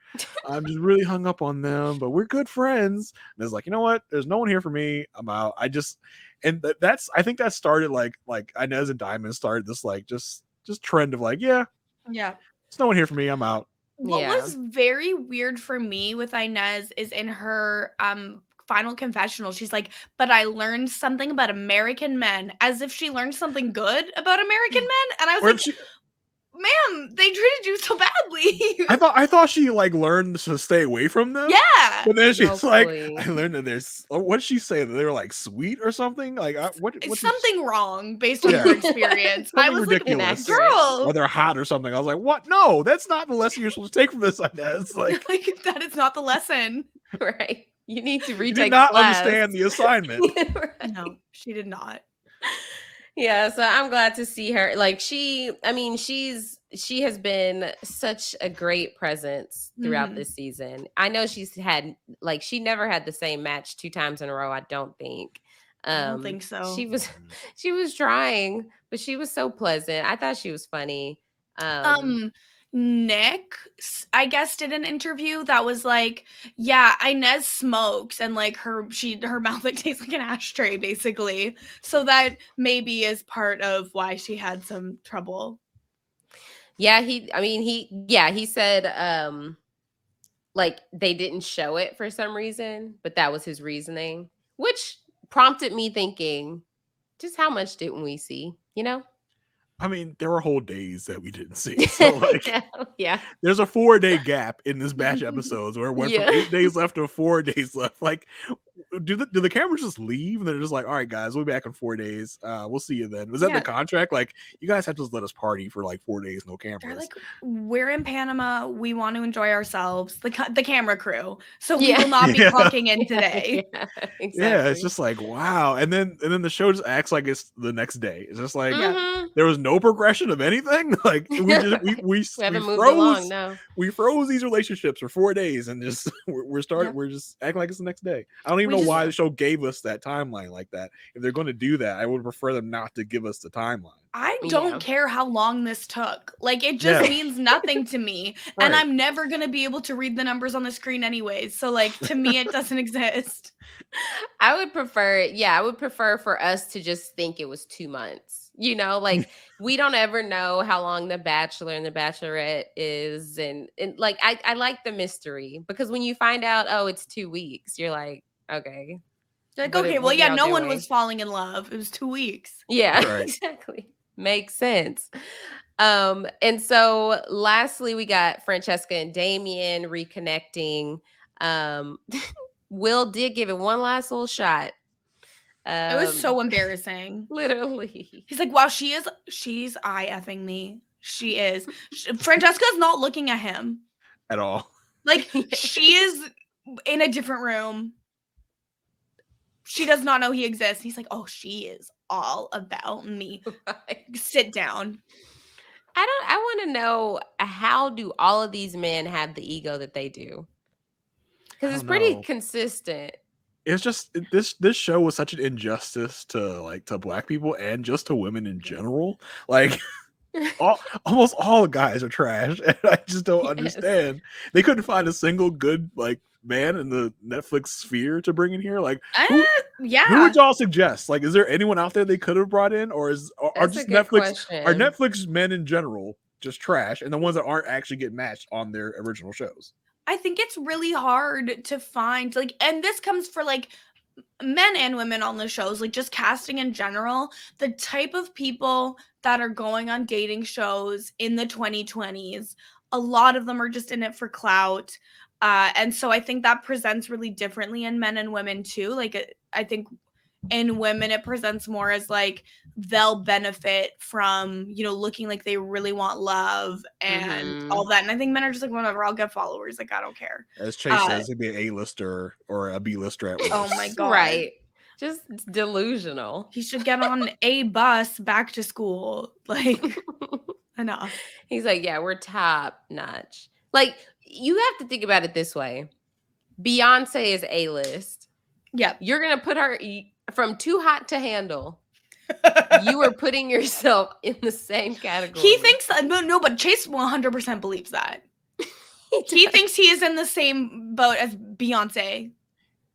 C: I'm just really hung up on them, but we're good friends. And it's like, you know what? There's no one here for me. I'm out. I think that started like Inez and Diamond started this like just trend of like, yeah. There's no one here for me. I'm out.
B: What was very weird for me with Inez is in her final confessional, she's like, but I learned something about American men, as if she learned something good about American men. And I was like, ma'am, they treated you so badly.
C: I thought she like learned to stay away from them.
B: Yeah.
C: But then she's like, I learned that there's what did she say? That they were like sweet or something? Like
B: it's something wrong based on her experience. I was
C: ridiculous.
B: Like, girl.
C: Or they're hot or something. I was like, what? No, that's not the lesson you're supposed to take from this, Inez. Like
B: that is not the lesson.
A: Right. You need to retake.
C: You did not understand the assignment.
B: Right. No, she did not.
A: Yeah, so I'm glad to see her. Like she has been such a great presence throughout this season. I know she's had she never had the same match 2 times in a row, I don't think.
B: I don't think so.
A: She was trying, but she was so pleasant. I thought she was funny.
B: Nick, I guess, did an interview that was like, yeah, Inez smokes and like her mouth like tastes like an ashtray, basically. So that maybe is part of why she had some trouble.
A: Yeah, he said like they didn't show it for some reason, but that was his reasoning, which prompted me thinking, just how much didn't we see, you know?
C: I mean, there were whole days that we didn't see. So like,
A: yeah,
C: there's a 4-day gap in this batch episodes where it went from 8 days left to 4 days left. Like, do the cameras just leave and they're just like, all right, guys, we'll be back in 4 days. We'll see you then. Was that the contract? Like, you guys have to just let us party for like 4 days, no cameras.
B: They're like, we're in Panama. We want to enjoy ourselves. The camera crew. So we will not be clocking in today.
A: Exactly.
C: Yeah, it's just like, wow. And then the show just acts like it's the next day. It's just like there was no progression of anything. Like we
A: haven't moved along. No,
C: we froze these relationships for 4 days and just we're just acting like it's the next day. I don't even know why the show gave us that timeline like that. If they're going to do that, I would prefer them not to give us the timeline.
B: I don't care how long this took. Like, it just means nothing to me. Right. And I'm never going to be able to read the numbers on the screen anyways. So, like, to me, it doesn't exist.
A: I would prefer for us to just think it was 2 months. You know, like, we don't ever know how long The Bachelor and The Bachelorette is. And like, I like the mystery, because when you find out, oh, it's 2 weeks, you're like, okay.
B: Like, okay, well, yeah, no one was falling in love. It was 2 weeks.
A: Yeah, right. Exactly. Makes sense. And so lastly, we got Francesca and Damien reconnecting. Will did give it one last little shot.
B: It was so embarrassing.
A: Literally.
B: He's like, wow, she's eye effing me. She is. Francesca's not looking at him
C: at all.
B: Like, she is in a different room. She does not know he exists. He's like, oh, she is all about me. Right. Sit down.
A: I want to know, how do all of these men have the ego that they do? Because it's pretty consistent.
C: It's just this show was such an injustice to Black people and just to women in general. Like almost all the guys are trash, and I just don't understand. They couldn't find a single good man in the Netflix sphere to bring in here. Like, who would y'all suggest? Like, is there anyone out there they could have brought in, or are just Netflix men in general just trash, and the ones that aren't actually get matched on their original shows?
B: I think it's really hard to find, and this comes for men and women on the shows, just casting in general, the type of people that are going on dating shows in the 2020s, a lot of them are just in it for clout. And so I think that presents really differently in men and women too. I think in women it presents more as they'll benefit from looking like they really want love and all that, and I think men are just whatever, I'll get followers, I don't care.
C: As Chase says, it'd be an A-lister or a B-lister at worst.
B: Oh my god,
A: right, just delusional.
B: He should get on a bus back to school. Enough.
A: He's like, yeah, we're top notch. You have to think about it this way. Beyonce is A-list.
B: Yeah,
A: you're gonna put her from too hot to handle. You are putting yourself in the same category.
B: He thinks that, no, but Chase 100% believes that. He thinks he is in the same boat as Beyonce.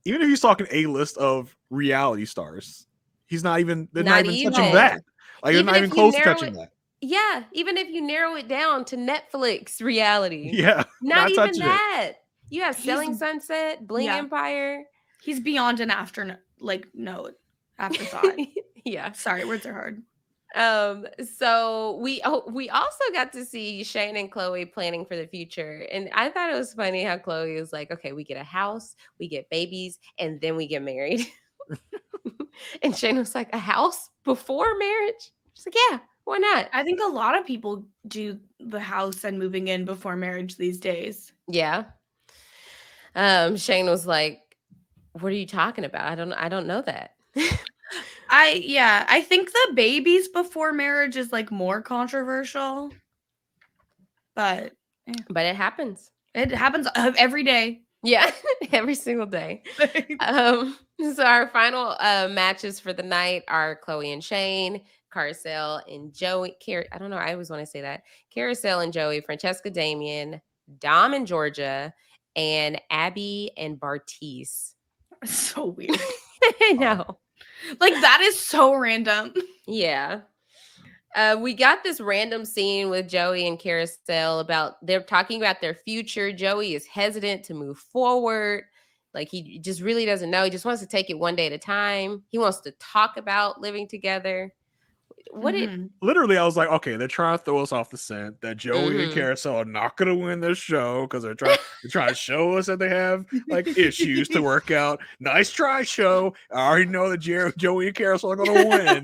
C: Even if he's talking A-list of reality stars, he's not even. They're not even touching that. They're not even close to touching that.
A: Yeah, even if you narrow it down to Netflix reality.
C: Yeah,
A: not even that. You have Selling Sunset, Bling Empire.
B: He's beyond an afterthought.
A: Yeah.
B: Sorry, words are hard.
A: So we also got to see Shane and Chloe planning for the future. And I thought it was funny how Chloe was like, okay, we get a house, we get babies, and then we get married. And Shane was like, a house before marriage? She's like, yeah, why not?
B: I think a lot of people do the house and moving in before marriage these days.
A: Yeah. Shane was like, what are you talking about? I don't know that.
B: I think the babies before marriage is more controversial. But
A: it happens.
B: It happens every day.
A: Yeah, every single day. So our final matches for the night are Chloe and Shane, Carousel and Joey. I don't know. I always want to say that. Carousel and Joey, Francesca, Damien, Dom and Georgia, and Abby and Bartice.
B: So weird.
A: I know.
B: That is so random.
A: Yeah. We got this random scene with Joey and Carousel they're talking about their future. Joey is hesitant to move forward. He just really doesn't know. He just wants to take it one day at a time. He wants to talk about living together.
C: Literally, I was like, okay, they're trying to throw us off the scent that Joey and Carousel are not going to win this show because they're trying to show us that they have issues to work out. Nice try, show. I already know that Joey and Carousel are going to win.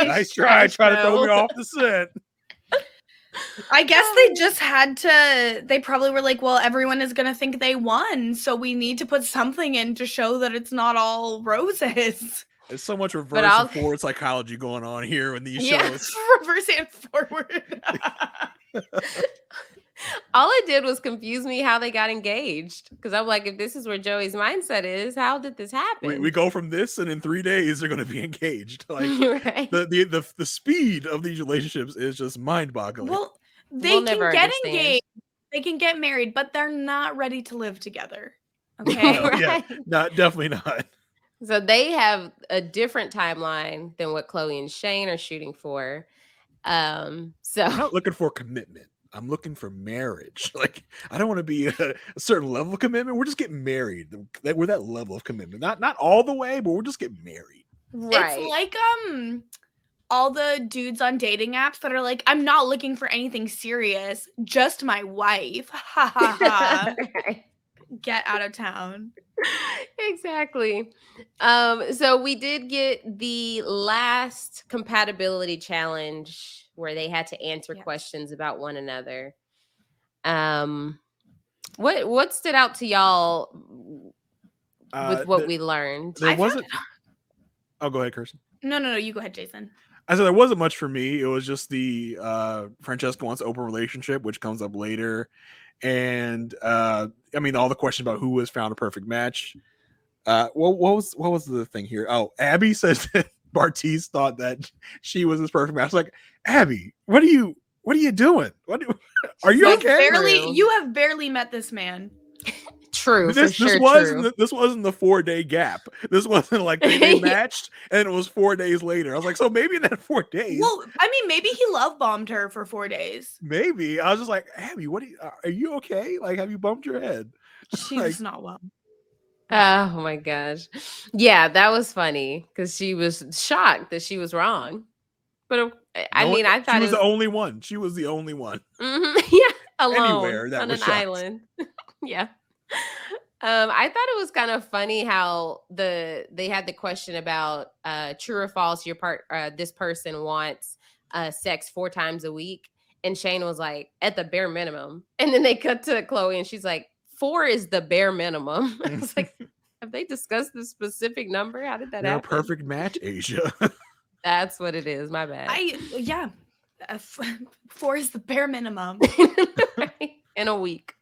C: nice try to throw me off the scent.
B: I guess they just had to. They probably were like, well, everyone is going to think they won, so we need to put something in to show that it's not all roses.
C: There's so much reverse and forward psychology going on here in these shows.
B: Reverse and forward.
A: All it did was confuse me how they got engaged. Because I'm like, if this is where Joey's mindset is, how did this happen?
C: We go from this, and in 3 days they're going to be engaged.
A: Right.
C: The speed of these relationships is just mind-boggling.
B: Well, they can get engaged, they can get married, but they're not ready to live together. Okay.
A: Right.
C: Yeah, definitely not.
A: So they have a different timeline than what Chloe and Shane are shooting for. So
C: I'm not looking for commitment. I'm looking for marriage. I don't want to be a certain level of commitment. We're just getting married. We're that level of commitment. Not all the way, but we're just getting married.
B: Right. It's all the dudes on dating apps that are like, I'm not looking for anything serious, just my wife. Ha ha ha.
A: Right.
B: Get out of town.
A: Exactly. So we did get the last compatibility challenge where they had to answer questions about one another. What stood out to y'all with what we learned?
C: There wasn't. Oh, go ahead, Kirsten.
B: No, you go ahead, Jason.
C: I said there wasn't much for me. It was just the Francesca wants open relationship, which comes up later, and I mean all the questions about who has found a perfect match. What was the thing here? Oh, Abby says that Bartiz thought that she was his perfect match. Like, Abby, what are you doing? Are you okay?
B: You have barely met this man.
A: True.
C: This wasn't the 4-day gap. This wasn't like they matched and it was 4 days later. I was like, so maybe in that 4 days.
B: Well, I mean, maybe he love bombed her for 4 days.
C: Maybe. I was just like, Abby, are you okay? Like, have you bumped your head?
B: She's not well.
A: Oh my gosh. Yeah, that was funny because she was shocked that she was wrong. But I thought
C: she was the only one. She was the only one.
A: Mm-hmm. Yeah, alone
C: anywhere that
A: on
C: was
A: an
C: shocked.
A: island. Yeah. I thought it was kind of funny how they had the question about true or false. This person wants sex 4 times a week, and Shane was like at the bare minimum, and then they cut to Chloe, and she's like 4 is the bare minimum. I was like, have they discussed the specific number? How did that happen?
C: A perfect match, Aysha.
A: That's what it is. My bad.
B: 4 is the bare minimum.
A: Right? In a week.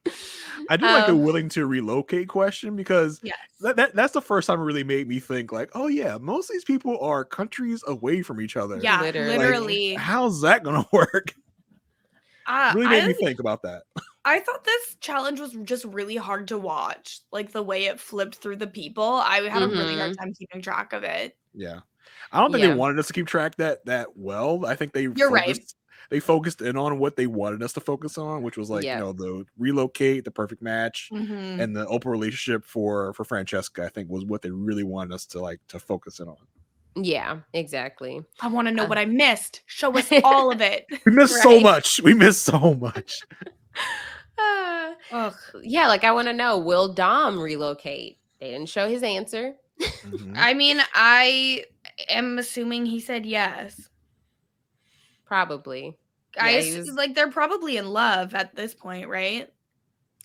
C: I do like the willing to relocate question because that's the first time it really made me think like, oh yeah, most of these people are countries away from each other.
B: Yeah, literally.
C: Like, how's that gonna work? Really made me think about that.
B: I thought this challenge was just really hard to watch. Like the way it flipped through the people. I had a really hard time keeping track of it.
C: Yeah. I don't think they wanted us to keep track that well. I think
B: You're right.
C: They focused in on what they wanted us to focus on, which was like, the relocate, the perfect match, and the open relationship for Francesca, I think was what they really wanted us to focus in on.
A: Yeah, exactly.
B: I want to know what I missed. Show us all of it.
C: We missed so much. We missed so much.
A: Yeah, like I want to know, will Dom relocate? They didn't show his answer.
B: I mean, I am assuming he said yes.
A: Probably.
B: Like they're probably in love at this point, right?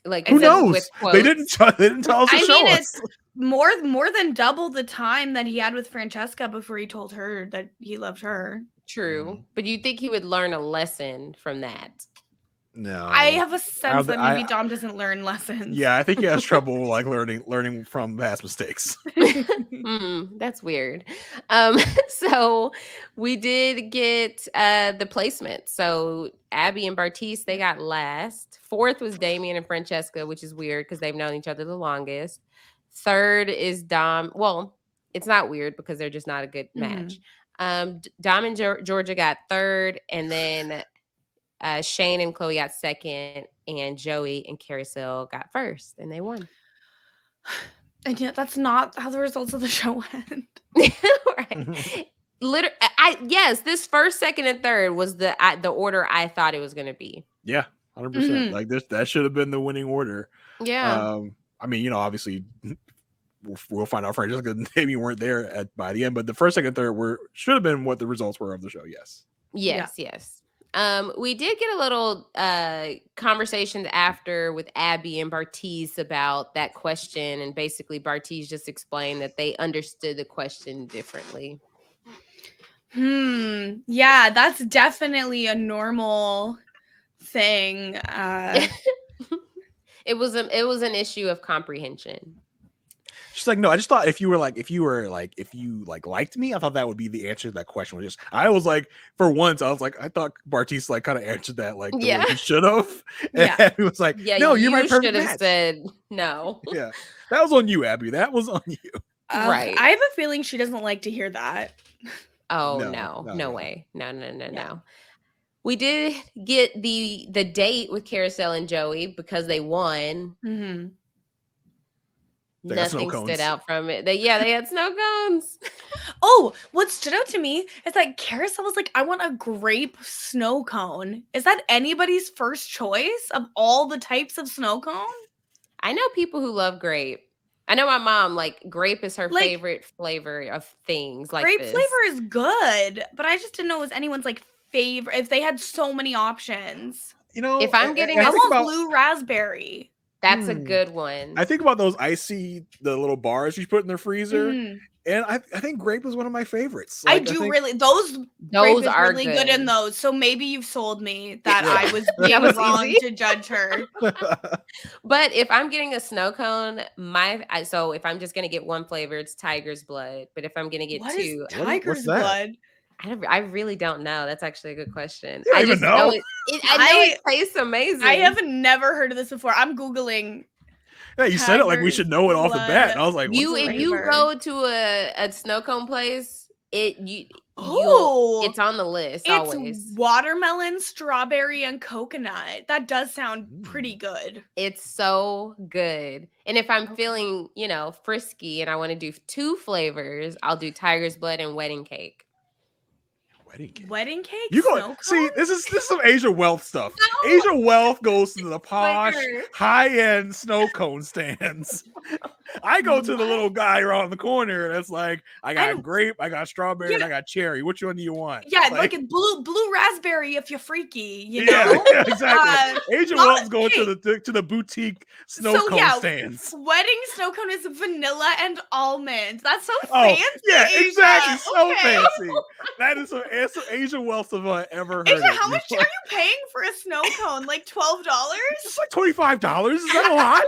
A: Like
C: who knows? They didn't tell us to show us.
B: It's more than double the time that he had with Francesca before he told her that he loved her.
A: True. But you think he would learn a lesson from that?
C: No.
B: I have a sense that maybe Dom doesn't learn lessons.
C: Yeah, I think he has trouble like learning from past mistakes.
A: That's weird. So we did get the placement. So Abby and Bartiz, they got last. 4th was Damien and Francesca, which is weird because they've known each other the longest. 3rd is Dom. Well, it's not weird because they're just not a good match. Dom and Georgia got 3rd, and then Shane and Chloe got 2nd, and Joey and Carousel got 1st, and they won.
B: And yet that's not how the results of the show went.
A: Right. Literally, yes, this 1st, 2nd, and 3rd was the order I thought it was going to be.
C: Yeah, 100%. Like that should have been the winning order.
A: Yeah.
C: I mean, obviously we'll find out Francesca and Amy weren't there by the end, but the 1st, 2nd, 3rd should have been what the results were of the show. Yes.
A: We did get a little conversation after with Abby and Bartiz about that question, and basically Bartiz just explained that they understood the question differently.
B: Yeah, that's definitely a normal thing.
A: It was an issue of comprehension.
C: She's like, no, I just thought if you liked me, I thought that would be the answer to that question. I was like, for once, I was like, I thought Bartiz like kind of answered that like the way he should have. And Abby was like, no, you're my perfect match.
A: Should have said no.
C: Yeah, that was on you, Abby. That was on you.
B: Right. I have a feeling she doesn't like to hear that.
A: Oh no way. No. We did get the date with Carousel and Joey because they won.
C: They
A: Nothing stood out from it. They had snow cones.
B: Oh, what stood out to me is that Carousel was like, I want a grape snow cone. Is that anybody's first choice of all the types of snow cone?
A: I know people who love grape. I know my mom, like, grape is her
B: Like,
A: favorite flavor of things like
B: grape
A: this.
B: flavor is good, but I just didn't know it was anyone's like favorite if they had so many options.
C: You know,
A: If I'm getting
B: I want blue raspberry.
A: That's a good one.
C: I think about those the little bars you put in the freezer.
B: Mhm.
C: And I think grape is one of my favorites.
B: Like, those are really good in those. So maybe you've sold me that I was being wrong to judge her.
A: But if I'm getting a snow cone, so if I'm just gonna get one flavor, it's Tiger's Blood. But if I'm gonna get two,
B: Tiger's Blood?
A: I really don't know. That's actually a good question.
C: I just know
A: it tastes amazing.
B: I have never heard of this before. I'm Googling.
C: Yeah, you said it like we should know it off the bat. And I was like,
A: if you go to a snow cone place, it's on the list.
B: It's
A: always
B: watermelon, strawberry, and coconut. That does sound pretty good.
A: It's so good. And if I'm feeling, frisky and I want to do 2 flavors, I'll do Tiger's Blood and Wedding Cake.
B: Wedding cake?
C: You go see this is some Aysha Welch stuff. No. Aysha Welch goes to the posh, high-end snow cone stands. I go to the little guy around the corner that's like, I got grape, I got strawberry, and I got cherry. Which one do you want?
B: Yeah, like blue raspberry if you're freaky, you know?
C: Yeah, exactly. Aysha Welch going to the boutique snow cone stands.
B: Wedding snow cone is vanilla and almond. That's so fancy.
C: Yeah, exactly. So fancy. That is some Aysha Welch of I ever heard.
B: Aysha, how much are you paying for a snow cone? Like $12?
C: It's like $25. Is that a lot?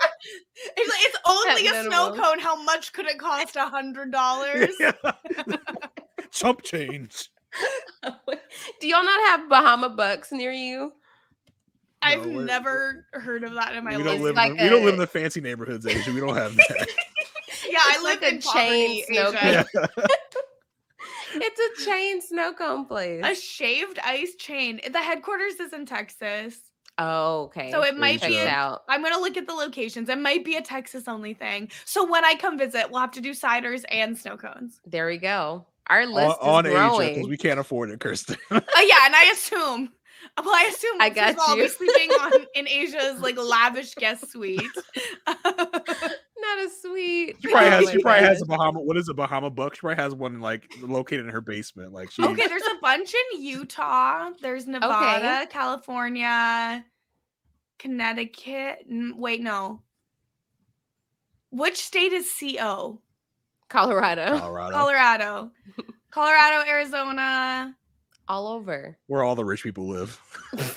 B: It's only a snow cone. How much could it cost? $100?
C: Yeah. Chump change.
A: Do y'all not have Bahama Bucks near you?
B: I've never heard of that in my life.
C: We don't live in the fancy neighborhoods, Aysha. We don't have that.
B: Yeah, I live in chain
A: snow cone. It's a chain snow cone place.
B: A shaved ice chain. The headquarters is in Texas.
A: Oh, okay.
B: So it might be I'm going to look at the locations. It might be a Texas only thing. So when I come visit, we'll have to do ciders and snow cones.
A: There we go. Our list is growing.
C: Aysha, because we can't afford it, Kirsten.
B: Yeah, and I assume
A: I got
B: I'll be sleeping in Aysha's like lavish guest suite.
A: Not a suite.
C: She probably has a Bahama. What is a Bahama Buck? She probably has one like located in her basement. Like
B: okay, there's a bunch in Utah. There's Nevada, California, Connecticut. Wait, no. Which state is CO?
A: Colorado,
B: Arizona.
A: All over.
C: Where all the rich people live.
A: That's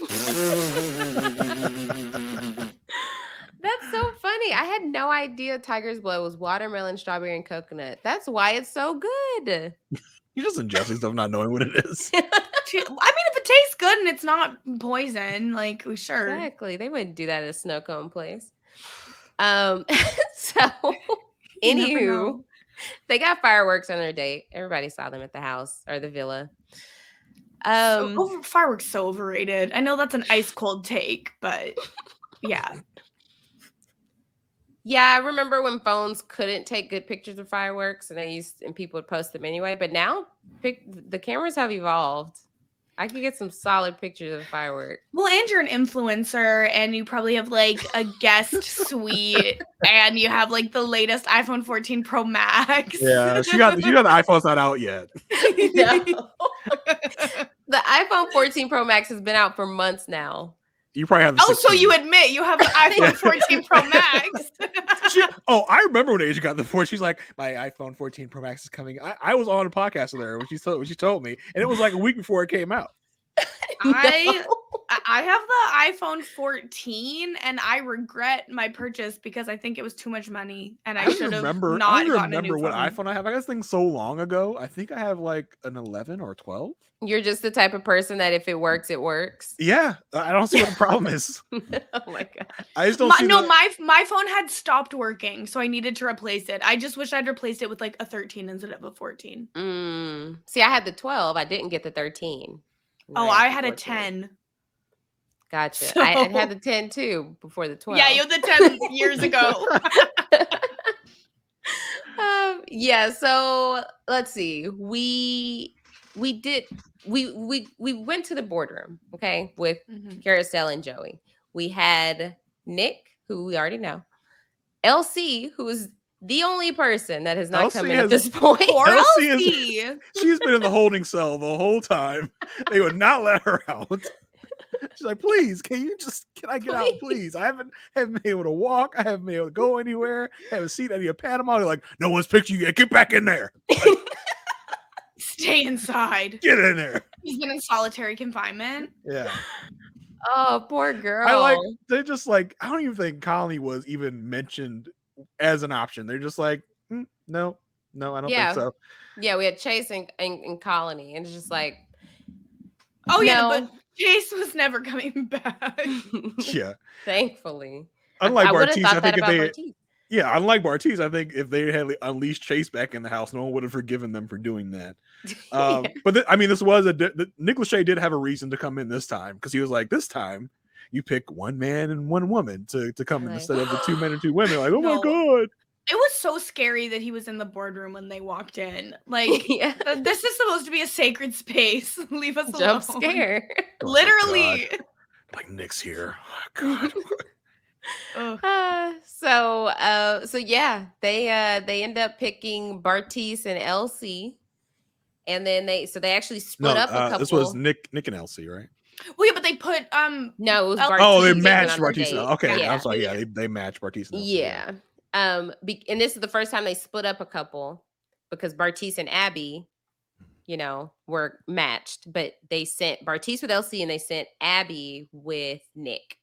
A: so funny. I had no idea Tiger's Blood was watermelon, strawberry, and coconut. That's why it's so good.
C: You're just ingesting stuff, not knowing what it is.
B: I mean, if it tastes good and it's not poison, like, sure.
A: Exactly. They wouldn't do that at a snow cone place. So, anywho, they got fireworks on their date. Everybody saw them at the house or the villa.
B: Fireworks so overrated. I know that's an ice cold take, but yeah.
A: Yeah, I remember when phones couldn't take good pictures of fireworks, and people would post them anyway. But now, the cameras have evolved. I could get some solid pictures of fireworks.
B: Well, and you're an influencer, and you probably have like a guest suite, and you have like the latest iPhone 14 Pro Max.
C: Yeah, she got the iPhone's not out yet.
A: No. The iPhone 14 Pro Max has been out for months now.
C: You probably have.
B: So you admit you have an iPhone 14 Pro Max?
C: I remember when Aysha got the 14. She's like, my iPhone 14 Pro Max is coming. I was on a podcast with her when she told me, and it was like a week before it came out.
B: I have the iPhone 14, and I regret my purchase because I think it was too much money, and I should have not gotten a new phone.
C: What iPhone I have. I got this thing so long ago. I think I have like an 11 or 12.
A: You're just the type of person that if it works, it works.
C: Yeah, I don't see what the problem is.
A: Oh my god!
C: I just don't see.
B: No, my phone had stopped working, so I needed to replace it. I just wish I'd replaced it with like a 13 instead of a 14.
A: See, I had the 12. I didn't get the 13.
B: I had a 10.
A: Gotcha. So, I had the 10 too before the 12.
B: Yeah, you had the 10 years ago.
A: Yeah, so let's see. We went to the boardroom, okay, with Carousel and Joey. We had Nick, who we already know, LC, who is the only person that has not come in at this point.
B: Poor LC.
C: She's been in the holding cell the whole time. They would not let her out. She's like, please, can I get out, please? I haven't been able to walk. I haven't been able to go anywhere. I haven't seen any of Panama. They're like, no one's picked you yet. Get back in there. Like,
B: stay inside.
C: Get in there.
B: He's been in solitary confinement.
C: Yeah.
A: Oh, poor girl.
C: They're just like, I don't even think Colony was even mentioned as an option. They're just like, no, I don't think so.
A: Yeah, we had Chase and Colony, and it's just like,
B: oh yeah, but Chase was never coming back.
C: Yeah,
A: thankfully.
C: Unlike Bartiz, I think unlike Bartiz, I think if they had unleashed Chase back in the house, no one would have forgiven them for doing that. But this was Nick Lachey did have a reason to come in this time, because he was like, this time you pick one man and one woman to come in instead of the 2 men and 2 women. Like, oh my god.
B: It was so scary that he was in the boardroom when they walked in. Like, this is supposed to be a sacred space. Leave us alone.
A: Jump scare.
B: Literally.
C: Oh, like, Nick's here. Oh,
A: God. So yeah, they end up picking Bartiz and LC, and then they actually split up a couple.
C: This was Nick and LC, right?
B: Well, yeah, but they put
A: no, it was
C: Bartiz. Oh, they matched Bartiz. Okay, yeah. I'm sorry. Yeah, they matched Bartiz.
A: Yeah. And this is the first time they split up a couple, because Bartiz and Abby, were matched, but they sent Bartiz with LC and they sent Abby with Nick.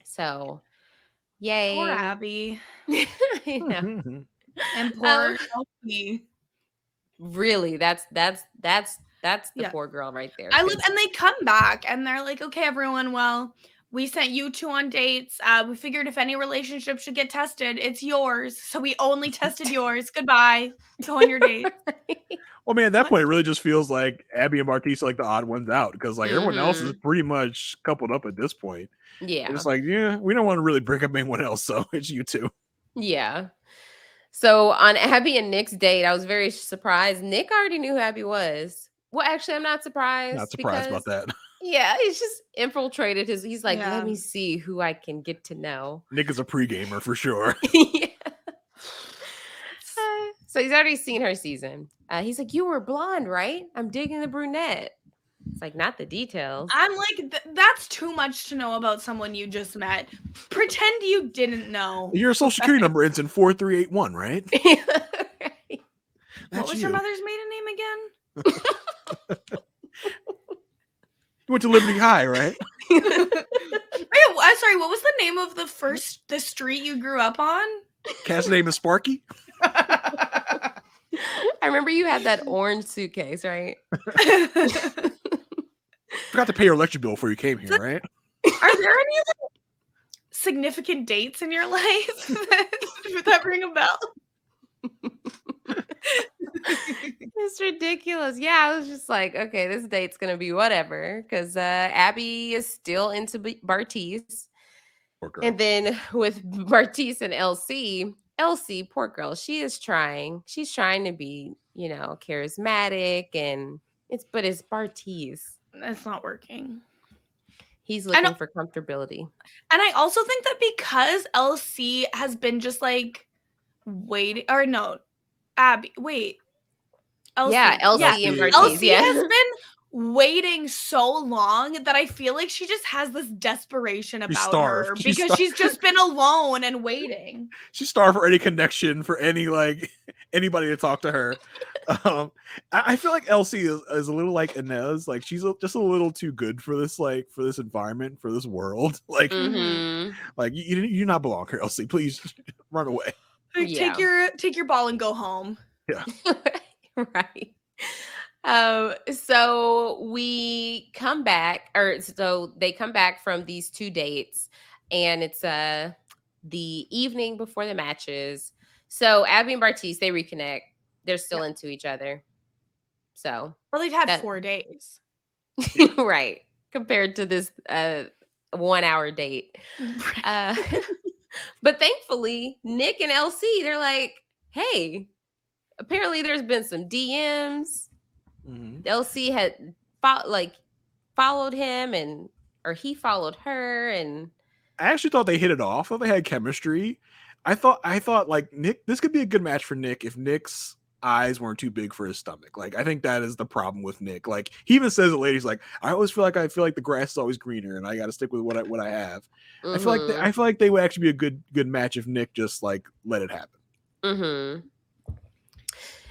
A: So, yay.
B: Poor Abby.
A: I know.
B: And poor LC.
A: Really, that's the poor girl right there.
B: And they come back and they're like, okay, everyone, well, we sent you 2 on dates. We figured if any relationship should get tested, it's yours. So we only tested yours. Goodbye. Go on your date.
C: Well, man, at that point, it really just feels like Abby and Bartiz are like the odd ones out, because like everyone else is pretty much coupled up at this point.
A: Yeah.
C: It's like, yeah, we don't want to really break up anyone else, so it's you two.
A: Yeah. So on Abby and Nick's date, I was very surprised. Nick already knew who Abby was. Well, actually, I'm not surprised.
C: Not surprised about that.
A: Yeah, he's just infiltrated he's like, let me see who I can get to know.
C: Nick is a pre-gamer for sure.
A: Yeah. So he's already seen her season. He's like, you were blonde, right? I'm digging the brunette. It's like, not the details.
B: I'm like, that's too much to know about someone you just met. Pretend you didn't know.
C: Your social security number ends in 4381, right?
A: Right.
B: What was your mother's maiden name again?
C: You went to Liberty High, right?
B: I'm sorry, what was the name of the street you grew up on?
C: Cat's name is Sparky.
A: I remember you had that orange suitcase, right?
C: Forgot to pay your electric bill before you came here, right?
B: Are there any significant dates in your life that ring a bell?
A: It's ridiculous. Yeah, I was just like, okay, this date's gonna be whatever, because Abby is still into Bartiz, and then with Bartiz and LC, poor girl, she's trying to be, charismatic, and it's Bartiz.
B: It's not working.
A: He's looking for comfortability.
B: And I also think that because LC has been just like waiting, or no, Abby, wait. LC.
A: Yeah, LC and Bartiz.
B: LC has been waiting so long that I feel like she just has this desperation about her because she's just been alone and waiting.
C: She's starved for any connection, for any anybody to talk to her. I feel like LC is a little like Inez. Like, she's just a little too good for this, for this environment, for this world. Like, like you not belong here, LC. Please run away.
B: Take your ball and go home.
C: Yeah.
A: Right. So we come back, so they come back from these 2 dates, and it's the evening before the matches. So Abby and Bartiz, they reconnect. They're still into each other. So,
B: well, they've had 4 days,
A: right? Compared to this 1 hour date. But thankfully, Nick and LC, they're like, hey, apparently there's been some DMs. LC had followed him or he followed her, and
C: I actually thought they hit it off. I thought they had chemistry. I thought like Nick, this could be a good match for Nick if Nick's eyes weren't too big for his stomach. Like, I think that is the problem with Nick. Like, he even says it later. He's like, I feel like the grass is always greener, and I got to stick with what I have. I feel like they would actually be a good match if Nick just like let it happen.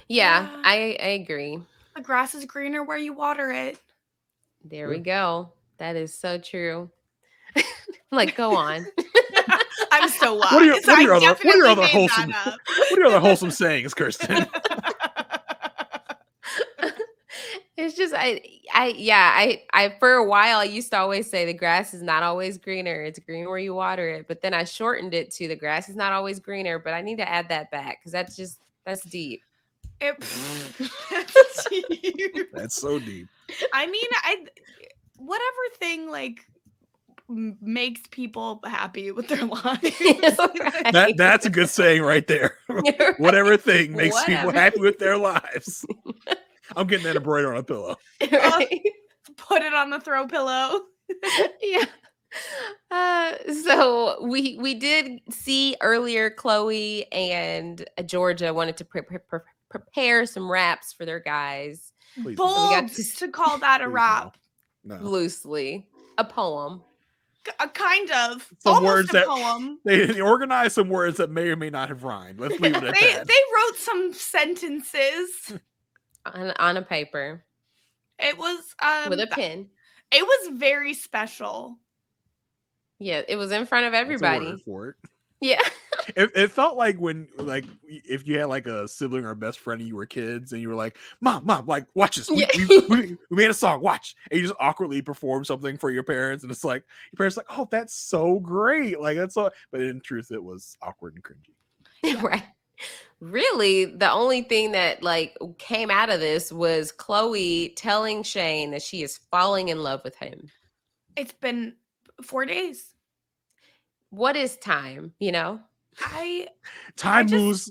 A: Yeah, I agree.
B: The grass is greener where you water it.
A: There we go. That is so true. Like, go on.
B: I'm so wise.
C: What are your other wholesome sayings, Kirsten?
A: It's just I for a while I used to always say the grass is not always greener. It's green where you water it. But then I shortened it to the grass is not always greener. But I need to add that back because that's deep.
B: That's deep.
C: That's so deep.
B: I mean, whatever thing like makes people happy with their lives.
A: Right.
C: That's a good saying right there. Right. Whatever thing makes people happy with their lives. I'm getting that embroidered on a pillow.
A: Right.
B: Put it on the throw pillow.
A: Yeah. So we did see earlier Chloe and Georgia wanted to prepare some raps for their guys.
B: Bold so we got to call that a rap.
C: No.
A: Loosely. A poem.
B: A kind of.
C: Some
B: almost
C: words
B: a
C: that
B: poem.
C: They organized some words that may or may not have rhymed. Let's leave it at that.
B: They wrote some sentences
A: on a paper.
B: It was
A: with a pen.
B: It was very special.
A: Yeah, it was in front of everybody.
C: That's a word for it.
A: Yeah.
C: It felt like when, like, if you had like a sibling or a best friend and you were kids and you were like, Mom, like, watch this. We made a song, watch. And you just awkwardly perform something for your parents. And it's like, your parents are like, oh, that's so great. Like, that's so, but in truth, it was awkward and cringy.
A: Right. Really, the only thing that like came out of this was Chloe telling Shane that she is falling in love with him.
B: It's been 4 days.
A: What is time, you know?
C: Time moves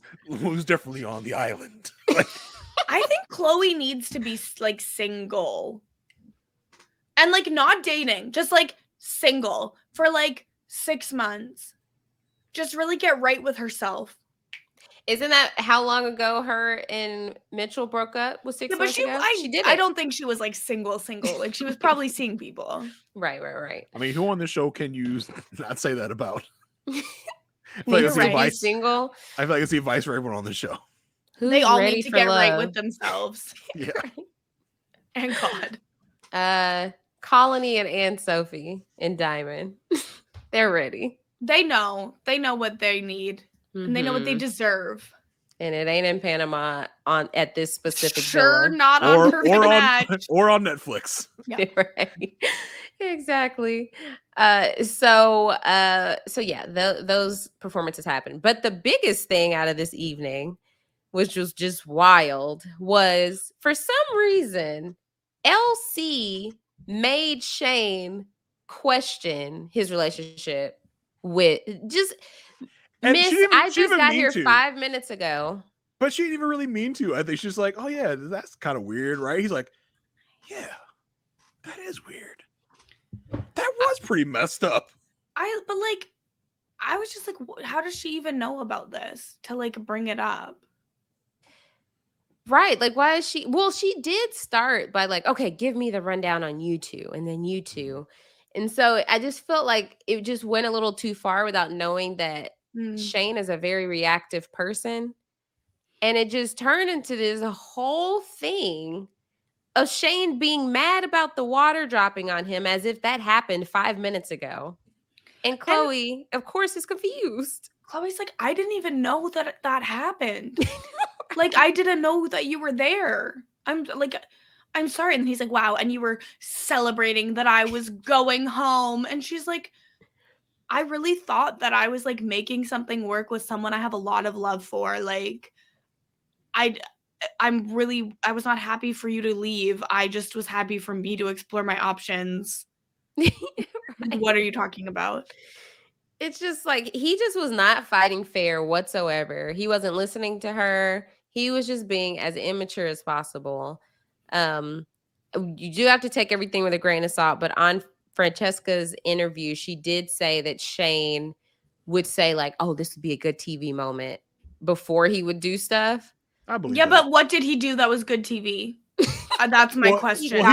C: differently on the island.
B: I think Chloe needs to be like single. And like not dating, just like single for like 6 months. Just really get right with herself.
A: Isn't that how long ago her and Mitchell broke up? Was 6 months ago?
B: She did. I don't think she was like single. Like she was probably seeing people.
A: Right.
C: I mean, who on this show can you not say that about?
A: Single.
C: I feel like it's the advice for everyone on the show.
B: They all need to get right with themselves.
C: Yeah.
B: And God.
A: Colony and Anne Sophie and Diamond. They're ready.
B: They know what they need. And they know what they deserve.
A: And it ain't in Panama at this specific
B: villa. Not
C: on or on Netflix.
A: Yeah. Right. Exactly. So yeah, those performances happened. But the biggest thing out of this evening, which was just wild, was for some reason LC made Shane question his relationship with just. And Miss, I just got here 5 minutes ago.
C: But she didn't even really mean to. I think she's like, oh, yeah, that's kind of weird, right? He's like, yeah, that is weird. That was pretty messed up.
B: But I was just like, how does she even know about this to like bring it up?
A: Right. Like, why is she? Well, she did start by like, okay, give me the rundown on you two and then you two. And so I just felt like it just went a little too far without knowing that Shane is a very reactive person. And it just turned into this whole thing of Shane being mad about the water dropping on him as if that happened 5 minutes ago. And Chloe, of course, is confused.
B: Chloe's like, I didn't even know that happened. Like, I didn't know that you were there. I'm sorry. And he's like, wow. And you were celebrating that I was going home. And she's like, I really thought that I was like making something work with someone I have a lot of love for. Like, I was not happy for you to leave. I just was happy for me to explore my options. Right. What are you talking about?
A: It's just like he just was not fighting fair whatsoever. He wasn't listening to her. He was just being as immature as possible. You do have to take everything with a grain of salt, but on Francesca's interview, she did say that Shane would say like, "Oh, this would be a good TV moment," before he would do stuff.
C: I believe
B: Yeah,
C: that.
B: but what did he do that was good TV? That's my question.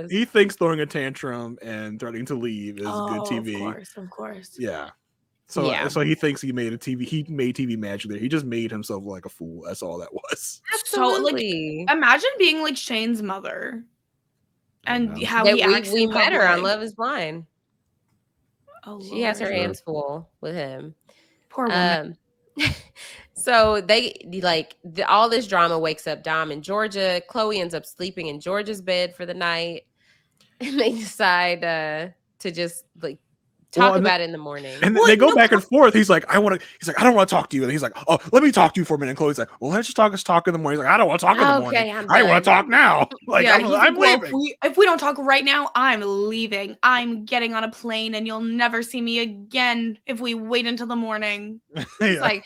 C: He thinks throwing a tantrum and threatening to leave is good TV.
B: Of course.
C: Yeah. So he thinks he made TV magic there. He just made himself like a fool. That's all that was.
A: Absolutely.
B: So, imagine being like Shane's mother and how he acts.
A: We met her on Love Is Blind.
B: Oh,
A: she has her hands full with him.
B: Poor woman.
A: So they all this drama wakes up Dom and Georgia. Chloe ends up sleeping in Georgia's bed for the night, and they decide to just like talk about it in the morning.
C: And they go back and forth. He's like, I don't want to talk to you. And he's like, oh, let me talk to you for a minute. And Chloe's like, well, let's just talk in the morning. He's like, I don't want to talk in the morning. I want to talk now. Like, I'm leaving.
B: If we don't talk right now, I'm leaving. I'm getting on a plane and you'll never see me again if we wait until the morning.
A: It's like,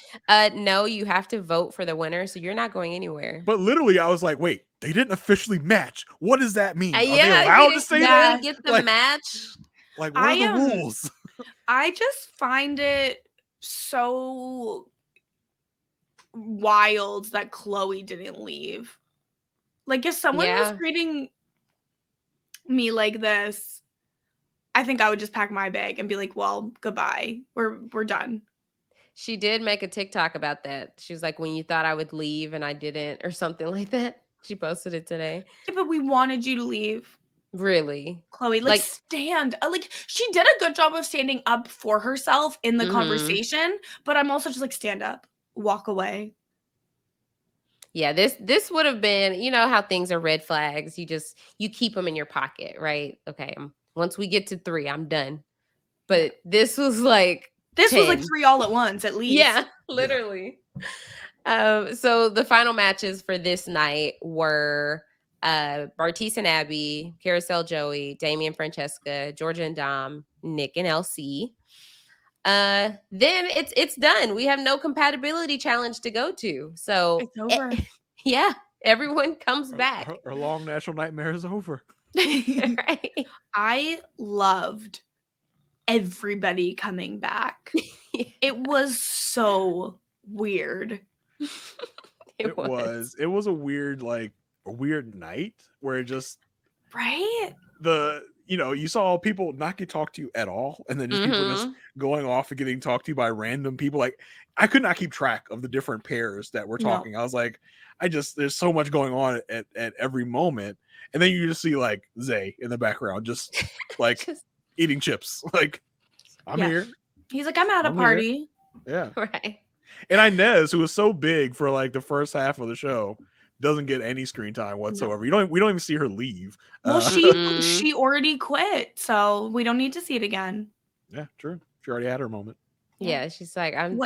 A: no, you have to vote for the winner, so you're not going anywhere.
C: But literally, I was like, wait, they didn't officially match. What does that mean? Are they allowed to say that?
A: Get the match?
C: Like, what are the rules?
B: I just find it so wild that Chloe didn't leave. Like, if someone was treating me like this, I think I would just pack my bag and be like, well, goodbye. We're done.
A: She did make a TikTok about that. She was like, when you thought I would leave and I didn't, or something like that. She posted it today.
B: Yeah, but we wanted you to leave.
A: Really?
B: Chloe, like stand. Like, she did a good job of standing up for herself in the conversation, but I'm also just like, stand up, walk away.
A: Yeah, this would have been, you know how things are red flags. You keep them in your pocket, right? Okay, once we get to 3, I'm done. But this was like 10.
B: Was like 3 all at once, at least.
A: Yeah, literally. So the final matches for this night were Bartice and Abby, Carousel Joey, Damian Francesca, Georgia and Dom, Nick and LC. Then it's done. We have no compatibility challenge to go to. So
B: it's over.
A: Yeah, everyone comes back.
C: Our long national nightmare is over.
A: Right.
B: I loved everybody coming back. It was so weird.
C: It was a weird night where it just you saw people not get talked to you at all, and then just people just going off and getting talked to by random people. Like, I could not keep track of the different pairs that were talking. I was like, there's so much going on at every moment, and then you just see like Zay in the background just like eating chips. Like, I'm here.
B: He's like, I'm at a party.
C: Here. Yeah,
A: right.
C: And Inez, who was so big for like the first half of the show, doesn't get any screen time whatsoever. No. We don't even see her leave.
B: Well, she already quit, so we don't need to see it again.
C: Yeah, true. She already had her moment.
A: Yeah, she's like, I'm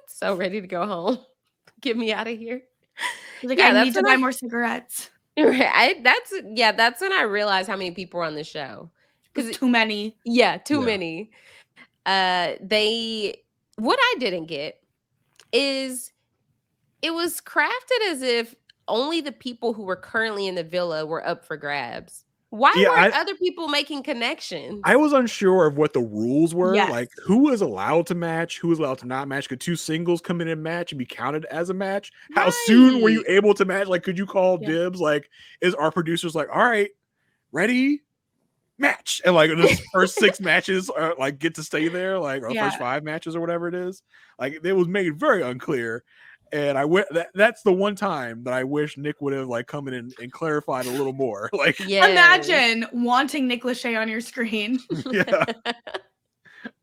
A: so ready to go home. Get me out of here.
B: She's like, I need to buy more cigarettes.
A: Right. That's when I realized how many people were on the show.
B: Because too many.
A: Yeah, too many. What I didn't get is it was crafted as if only the people who were currently in the villa were up for grabs. Why weren't other people making connections?
C: I was unsure of what the rules were. Yes. Like, who is allowed to match? Who is allowed to not match? Could 2 singles come in and match and be counted as a match? Right. How soon were you able to match? Like, could you call dibs? Like, is our producers like, all right, ready? Match, and like the first 6 matches are like get to stay there, like or first 5 matches or whatever it is. Like, it was made very unclear, and that's the one time that I wish Nick would have like come in and clarified a little more. Like,
B: imagine wanting Nick Lachey on your screen.
C: Yeah,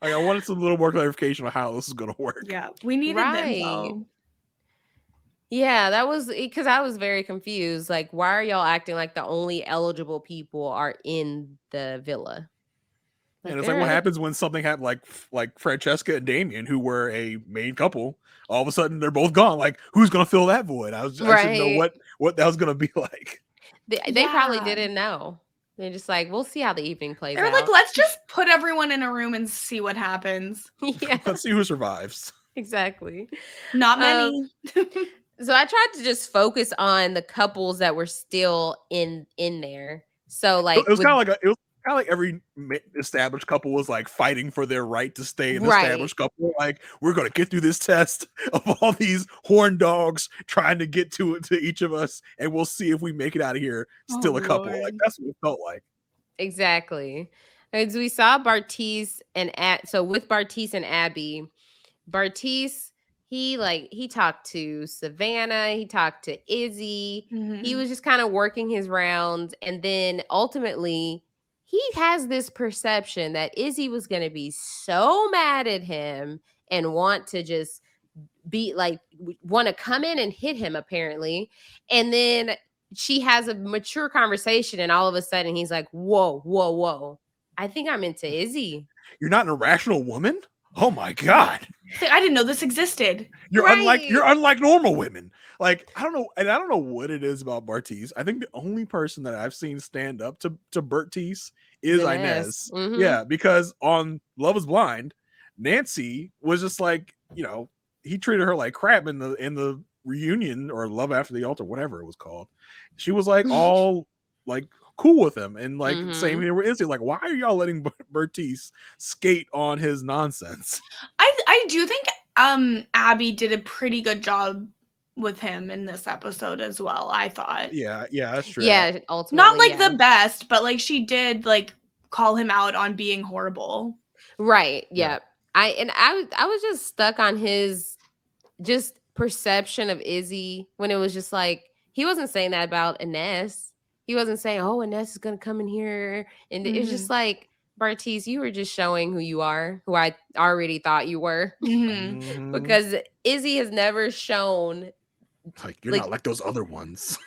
C: like, I wanted some little more clarification on how this is going to work.
B: Yeah, we needed them.
A: Yeah, that was because I was very confused. Like, why are y'all acting like the only eligible people are in the villa?
C: Like, and it's like what happens when something happened, like Francesca and Damian, who were a main couple. All of a sudden, they're both gone. Like, who's gonna fill that void? I didn't know what that was gonna be like.
A: They probably didn't know. They're just like, we'll see how the evening plays out.
B: They're like, let's just put everyone in a room and see what happens.
A: Yeah,
C: Let's see who survives.
A: exactly.
B: Not many.
A: So I tried to just focus on the couples that were still in there. So like
C: It was kind of like every established couple was like fighting for their right to stay an established couple. Like, we're gonna get through this test of all these horn dogs trying to get to each of us, and we'll see if we make it out of here still a couple.
B: Lord.
C: Like, that's what it felt like.
A: Exactly. As we saw Bartise and so with Bartise and Abby, Bartise, he talked to Savannah, he talked to Izzy. He was just kind of working his rounds, and then ultimately he has this perception that Izzy was going to be so mad at him and want to just be like, want to come in and hit him apparently. And then she has a mature conversation, and all of a sudden he's like, whoa, I think I'm into Izzy.
C: You're not an irrational woman? Oh my God.
B: I didn't know this existed.
C: You're unlike normal women. Like, I don't know what it is about Bartise. I think the only person that I've seen stand up to Bartise is Inez.
A: Mm-hmm.
C: Yeah, because on Love is Blind, Nancy was just like, he treated her like crap in the reunion or Love After the Altar, whatever it was called. She was like all like cool with him, and like same here with Izzy. Like, why are y'all letting Bartise skate on his nonsense?
B: I do think Abby did a pretty good job with him in this episode as well. I thought.
C: Yeah, that's true.
A: Yeah, ultimately,
B: not like the best, but like she did like call him out on being horrible.
A: Right. Yeah. I was just stuck on his just perception of Izzy when it was just like he wasn't saying that about Inez. He wasn't saying, "Oh, Inez is gonna come in here," and it's just like, Bartise, you were just showing who you are, who I already thought you were, because Izzy has never shown.
C: Like, you're not like those other ones.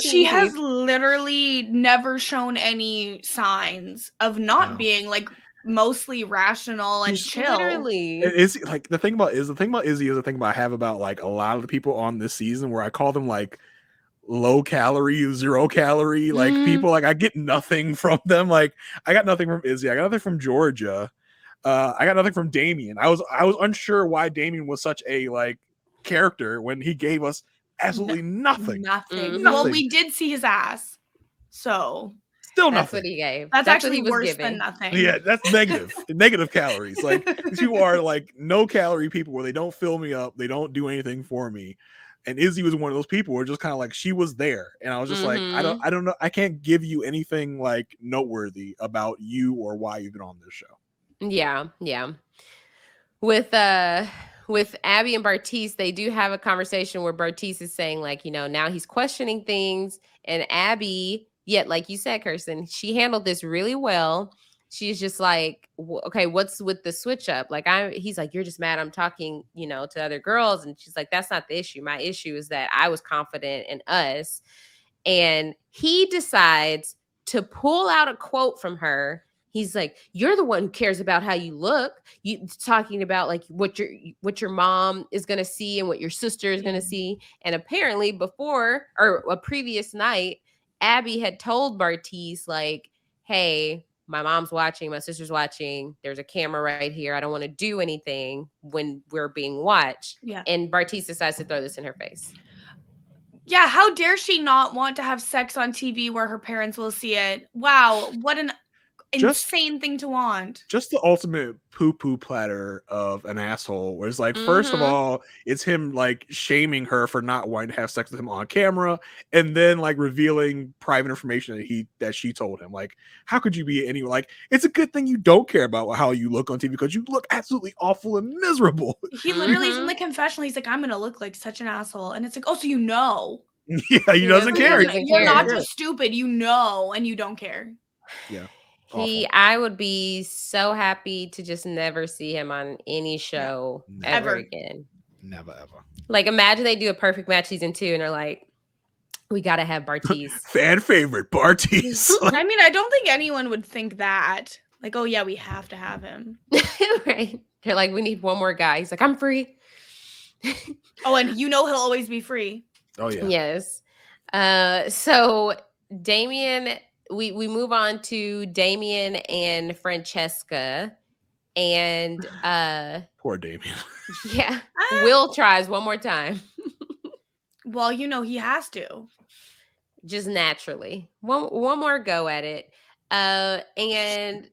B: She has literally never shown any signs of not being like mostly rational and chill.
A: Literally.
C: It's like the thing about Izzy is the thing I have about like a lot of the people on this season, where I call them like low calorie, 0 calorie, like people. Like, I get nothing from them. Like, I got nothing from Izzy. I got nothing from Georgia. I got nothing from Damien. I was unsure why Damien was such a like character when he gave us absolutely nothing.
B: Well, we did see his ass, so
C: still
A: that's
C: nothing.
A: What he gave.
B: That's actually
A: what he was
B: worse
A: giving.
B: than nothing.
C: Yeah, that's negative calories. Like, these people are like no calorie people where they don't fill me up, they don't do anything for me. And Izzy was one of those people where just kind of like she was there, and I was just like, I don't know, I can't give you anything like noteworthy about you or why you've been on this show.
A: Yeah. With Abby and Bartise, they do have a conversation where Bartise is saying, like, now he's questioning things, and Abby, yet like you said, Kirsten, she handled this really well. She's just like, okay, what's with the switch up? Like, he's like, you're just mad I'm talking, to other girls. And she's like, that's not the issue. My issue is that I was confident in us. And he decides to pull out a quote from her. He's like, you're the one who cares about how you look. You talking about like what your mom is going to see and what your sister is going to see. And apparently before, or a previous night, Abby had told Bartise like, hey, my mom's watching, my sister's watching. There's a camera right here. I don't want to do anything when we're being watched.
B: Yeah.
A: And Bartise decides to throw this in her face.
B: Yeah, how dare she not want to have sex on TV where her parents will see it? Wow, what an insane thing to want.
C: Just the ultimate poo-poo platter of an asshole, where it's like, first of all, it's him like shaming her for not wanting to have sex with him on camera, and then like revealing private information that she told him. Like, how could you be any like, it's a good thing you don't care about how you look on TV, because you look absolutely awful and miserable.
B: He literally is in the confessional, he's like, I'm gonna look like such an asshole. And it's like, oh, so
C: Yeah, he doesn't care.
B: You're not just stupid, and you don't care.
C: Yeah.
A: I would be so happy to just never see him on any show ever again.
C: Never ever.
A: Like, imagine they do a Perfect Match season 2 and they're like, we gotta have Bartise.
C: Fan favorite Bartise.
B: I mean, I don't think anyone would think that. Like, oh yeah, we have to have him.
A: Right. They're like, we need one more guy. He's like, I'm free.
B: Oh, and he'll always be free.
C: Oh yeah.
A: Yes. So Damien we move on to Damien and Francesca, and
C: poor Damien.
A: Yeah, Will tries one more time.
B: Well, he has to.
A: Just naturally. One more go at it. And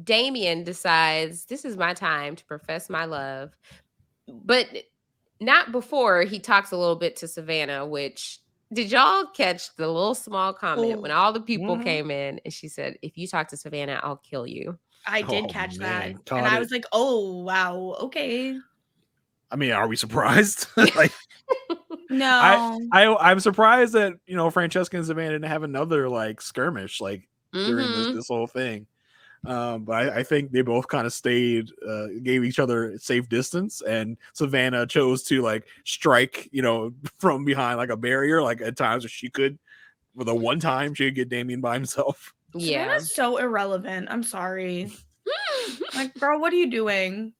A: Damien decides this is my time to profess my love. But not before he talks a little bit to Savannah, which did y'all catch the little small comment when all the people came in and she said, if you talk to Savannah, I'll kill you.
B: I did catch that. And I was like, oh, wow. Okay.
C: I mean, are we surprised? Like,
B: no.
C: I'm surprised that, Francesca and Savannah didn't have another like skirmish like during this whole thing. But I think they both kind of stayed, gave each other safe distance, and Savannah chose to like strike, from behind like a barrier, like at times where she could, for the one time she could get Damien by himself.
A: Yeah.
B: Savannah's so irrelevant. I'm sorry. Like, girl, what are you doing?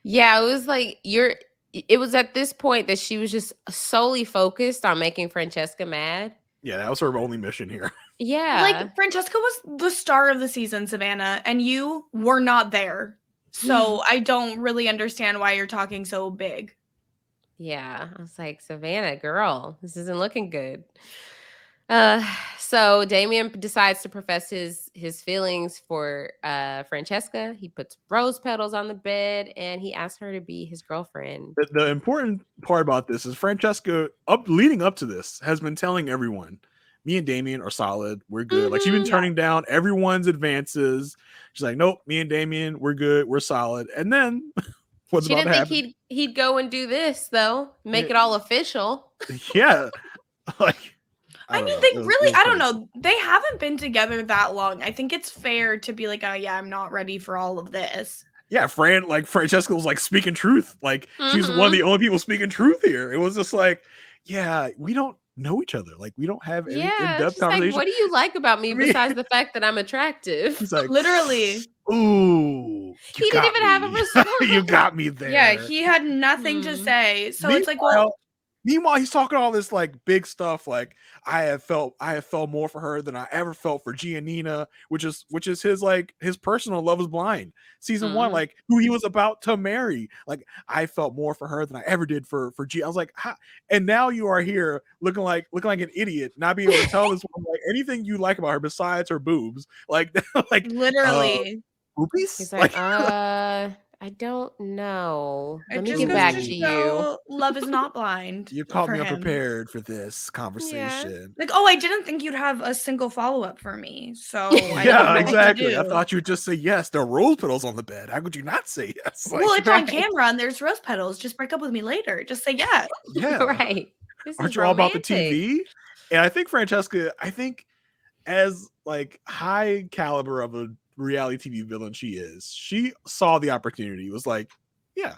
A: Yeah, it was like it was at this point that she was just solely focused on making Francesca mad.
C: Yeah, that was her only mission here.
A: Yeah.
B: Like, Francesca was the star of the season, Savannah, and you were not there. So I don't really understand why you're talking so big.
A: Yeah. I was like, Savannah, girl, this isn't looking good. So Damien decides to profess his feelings for Francesca. He puts rose petals on the bed and he asks her to be his girlfriend.
C: The important part about this is Francesca, leading up to this, has been telling everyone, me and Damien are solid. We're good. Like, she's been turning down everyone's advances. She's like, nope, me and Damien, we're good. We're solid. And then what's
A: she
C: about
A: didn't
C: to
A: think
C: happen?
A: he'd go and do this though, make it all official.
C: Yeah. Like,
B: I mean, they really, I don't know. They haven't been together that long. I think it's fair to be like, oh yeah, I'm not ready for all of this.
C: Yeah, Francesca was like speaking truth. Like, she's one of the only people speaking truth here. It was just like, yeah, we don't know each other. Like, we don't have any in-depth conversation.
A: Like, what do you like about me besides the fact that I'm attractive?
C: He's like,
B: literally.
C: Ooh,
A: he didn't even have a response.
C: You got me there.
B: Yeah, he had nothing to say. So it's like, well.
C: Meanwhile, he's talking all this like big stuff, like I have felt more for her than I ever felt for Giannina, which is his personal Love Is Blind season 1, like who he was about to marry. Like, I felt more for her than I ever did for G. I was like, ha. And now you are here looking like an idiot, not being able to tell this woman like anything you like about her besides her boobs, like
B: literally
C: boobies.
A: He's like, I don't know. Let me get back to you.
B: Love is not blind.
C: You caught me unprepared for this conversation.
B: Yeah. Like, oh, I didn't think you'd have a single follow-up for me. So
C: yeah, exactly. I thought you'd just say yes. There are rose petals on the bed. How could you not say yes?
B: Like, well, it's on camera and there's rose petals. Just break up with me later. Just say yes.
C: Yeah,
A: right.
C: Aren't you all about the TV? And I think Francesca, as like high caliber of a reality TV villain she saw the opportunity. It was like, yeah,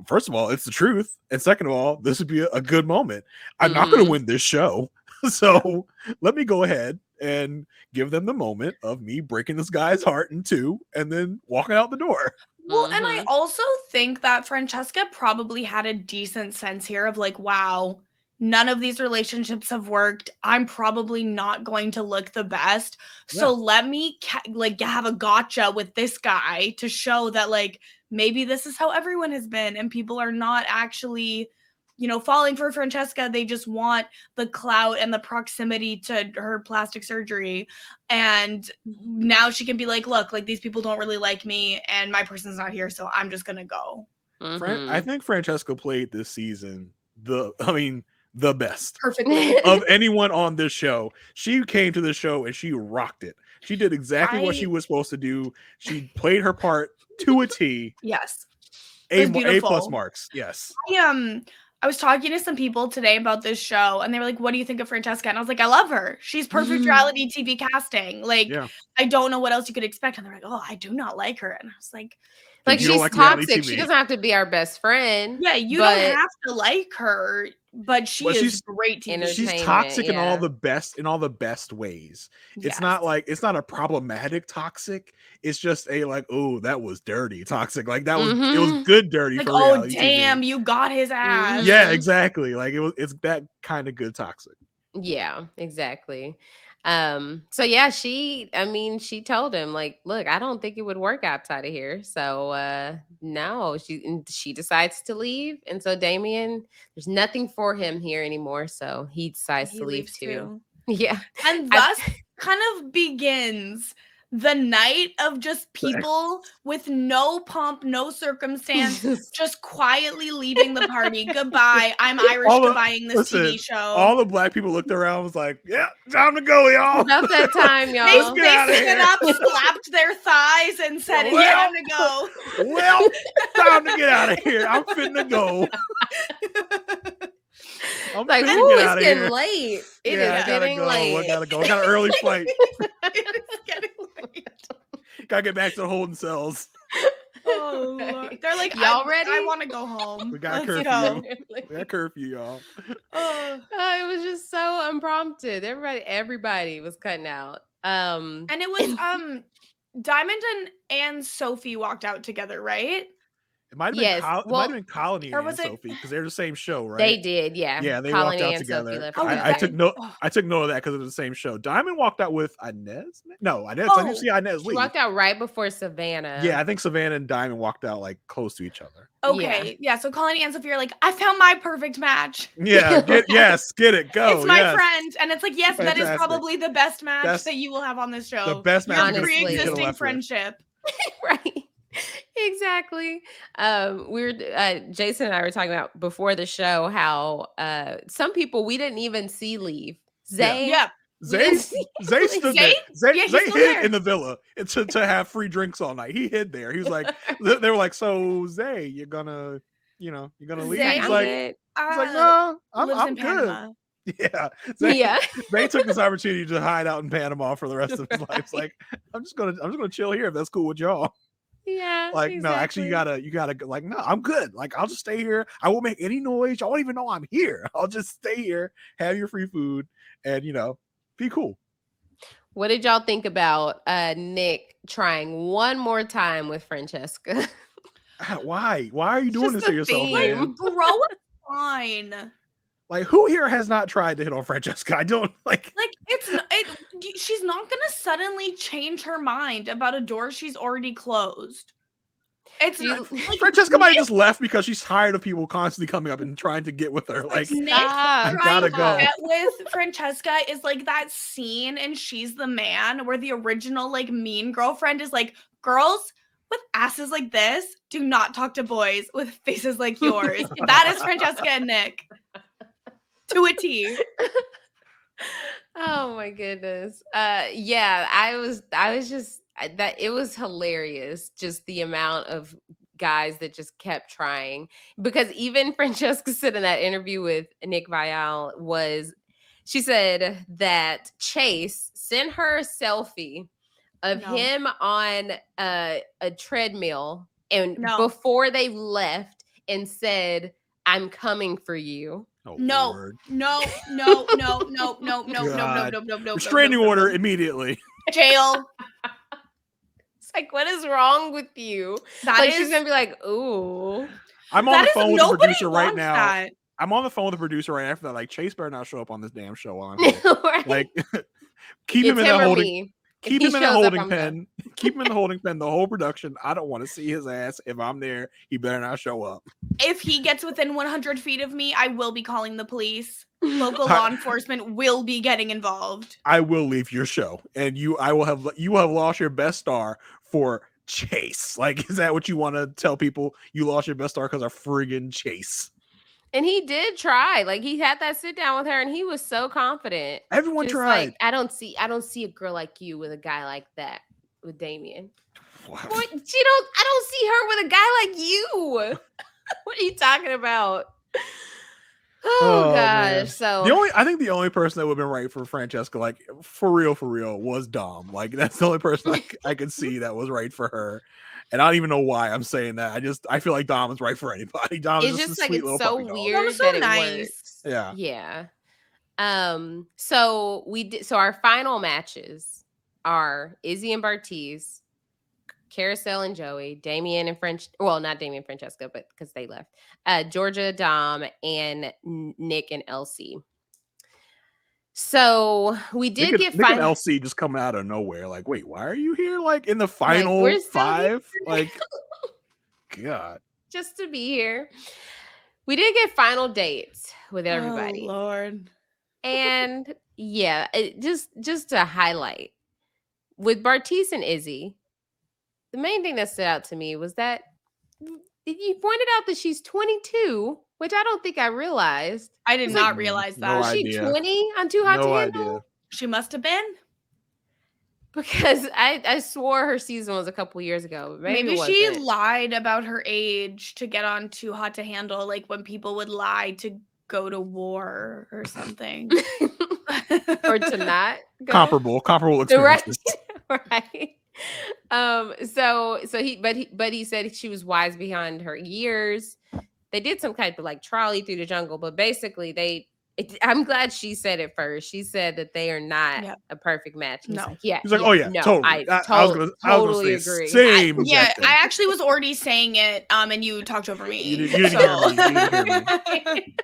C: first of all, it's the truth, and second of all, this would be a good moment. I'm not going to win this show, so let me go ahead and give them the moment of me breaking this guy's heart in two and then walking out the door.
B: Well, and I also think that Francesca probably had a decent sense here of like, wow, none of these relationships have worked. I'm probably not going to look the best. So let me have a gotcha with this guy to show that like maybe this is how everyone has been and people are not actually, falling for Francesca. They just want the clout and the proximity to her plastic surgery. And now she can be like, look, like these people don't really like me and my person's not here. So I'm just going to go.
C: I think Francesca played this season the best
B: perfectly
C: of anyone on this show. She came to the show and she rocked it. She did exactly what she was supposed to do. She played her part to a T.
B: Yes.
C: A+ marks. Yes.
B: I was talking to some people today about this show and they were like, what do you think of Francesca? And I was like, I love her. She's perfect reality TV casting. Like, I don't know what else you could expect. And they're like, oh, I do not like her. And I was like
A: she's toxic. She doesn't have to be our best friend.
B: Yeah, you don't have to like her, but she's great TV.
C: She's toxic in all the best ways. It's not a problematic toxic. It's just a like, oh, that was dirty toxic. Like that was it was good dirty.
B: Like,
C: for
B: oh damn, TV. You got his ass.
C: Yeah, exactly. Like it's that kind of good toxic.
A: Yeah, exactly. So yeah, she told him like, look, I don't think it would work outside of here. So no, she decides to leave. And so Damien, there's nothing for him here anymore. So he decides to leave too. Yeah.
B: And thus kind of begins the night of just people with no pomp, no circumstance, just quietly leaving the party. Goodbye. I'm Irish goodbying this TV show.
C: All the black people looked around and was like, yeah, time to go, y'all.
A: About that time, y'all.
B: They stood up, slapped their thighs, and said, it's time to go.
C: Well, time to get out of here. I'm finna go.
A: I'm like, it's getting late. It is getting late.
C: I gotta go. I got an early flight.
B: It's getting late.
C: Gotta get back to the holding cells.
B: Oh, Lord. They're like,
A: y'all ready?
B: I want to go home.
C: We got curfew. We got curfew, y'all.
A: It was just so unprompted. Everybody was cutting out.
B: And it was Diamond and Sophie walked out together, right?
C: It might have been Colony and Sophie because they're the same show, right?
A: They did, yeah.
C: Yeah, they
A: Colony
C: walked out
A: and
C: together.
A: Sophie
C: I took note of that because it was the same show. Diamond walked out with Inez. No, Inez. I didn't see Inez leave.
A: She walked out right before Savannah.
C: Yeah, I think Savannah and Diamond walked out like close to each other.
B: Okay, yeah. So Colony and Sophie are like, I found my perfect match.
C: Yeah, get it, go.
B: It's my friend, and it's like, yes, fantastic. That is probably the best match that you will have on this show.
C: The best match,
B: your pre-existing friendship,
A: right? Exactly. Jason and I were talking about before the show how some people we didn't even see leave. Zay,
C: Zay stood there. Zay hid in the villa to have free drinks all night. He hid there. He was like, they were like, so Zay, you're gonna leave?
B: Zay,
C: he's like, no, I'm good. Yeah. Zay took this opportunity to hide out in Panama for the rest of his life. It's like, I'm just gonna chill here if that's cool with y'all.
A: Yeah.
C: Like, exactly. No, actually you gotta like, no, I'm good. Like, I'll just stay here. I won't make any noise. I won't even know I'm here. I'll just stay here, have your free food, and be cool.
A: What did y'all think about Nick trying one more time with Francesca?
C: Why are you doing this to yourself, man?
B: Bro, it's fine.
C: Like, who here has not tried to hit on Francesca? I don't like
B: she's not gonna suddenly change her mind about a door she's already closed.
C: Francesca might have just left because she's tired of people constantly coming up and trying to get with her. Like, I gotta go.
B: Get with Francesca is like that scene and She's the Man where the original like mean girlfriend is like, girls with asses like this do not talk to boys with faces like yours. That is Francesca and Nick. To a T.
A: Oh my goodness. I was just that it was hilarious, just the amount of guys that just kept trying, because even Francesca said in that interview with Nick Viall she said that Chase sent her a selfie of him on a treadmill and before they left and said, I'm coming for you.
C: Oh,
B: no.
C: Restraining order immediately.
B: Jail.
A: It's like, what is wrong with you? She's gonna be like, ooh.
C: I'm on the phone with the producer right now. I'm on the phone with the producer right after that. Like, Chase better not show up on this damn show while I'm here. Right? Like, keep him in the holding. Keep him in the holding pen. Keep him in the holding pen the whole production. I don't want to see his ass. If I'm there, he better not show up.
B: If he gets within 100 feet of me, I will be calling the police. Local law enforcement will be getting involved.
C: I will leave your show, and you will have lost your best star for Chase. Like, is that what you want to tell people? You lost your best star because of friggin' Chase.
A: And he did try. Like, he had that sit down with her, and he was so confident.
C: Everyone tried.
A: Like, I don't see a girl like you with a guy like that, with Damien. What? I don't see her with a guy like you. What are you talking about? Oh gosh. Man. So
C: I think the only person that would have been right for Francesca, like for real, was Dom. Like, that's the only person I could see that was right for her. And I don't even know why I'm saying that. I feel like Dom is right for anybody. Dom is just a sweet little puppy dog.
A: Weird
B: so
A: that
B: nice.
A: It works.
C: Yeah.
A: So our final matches are Izzy and Bartiz, Carousel and Joey, Damien and not Damien and Francesca, but because they left. Georgia, Dom, and Nick and Elsie. So we did get
C: Nick and LC just coming out of nowhere. Like, wait, why are you here? Like in the final
A: we're still
C: 5? Like, God.
A: Just to be here. We did get final dates with everybody.
B: Oh, Lord.
A: And yeah, just to highlight, with Bartice and Izzy, the main thing that stood out to me was that you pointed out that she's 22, which I don't think I realized.
B: I did not realize that.
A: Was she 20 on Too Hot to Handle?
B: She must have been.
A: Because I swore her season was a couple years ago.
B: Maybe she lied about her age to get on Too Hot to Handle, like when people would lie to go to war or something.
A: Or to not go.
C: Comparable experiences.
A: Right. So he said she was wise beyond her years. They did some kind of like trolley through the jungle, but basically I'm glad she said it first. She said that they are not a perfect match. He's like, yeah.
C: He's like, oh yeah, no, totally. I was gonna
A: agree.
C: Same.
B: I actually was already saying it, and you talked over me.
C: You didn't hear me.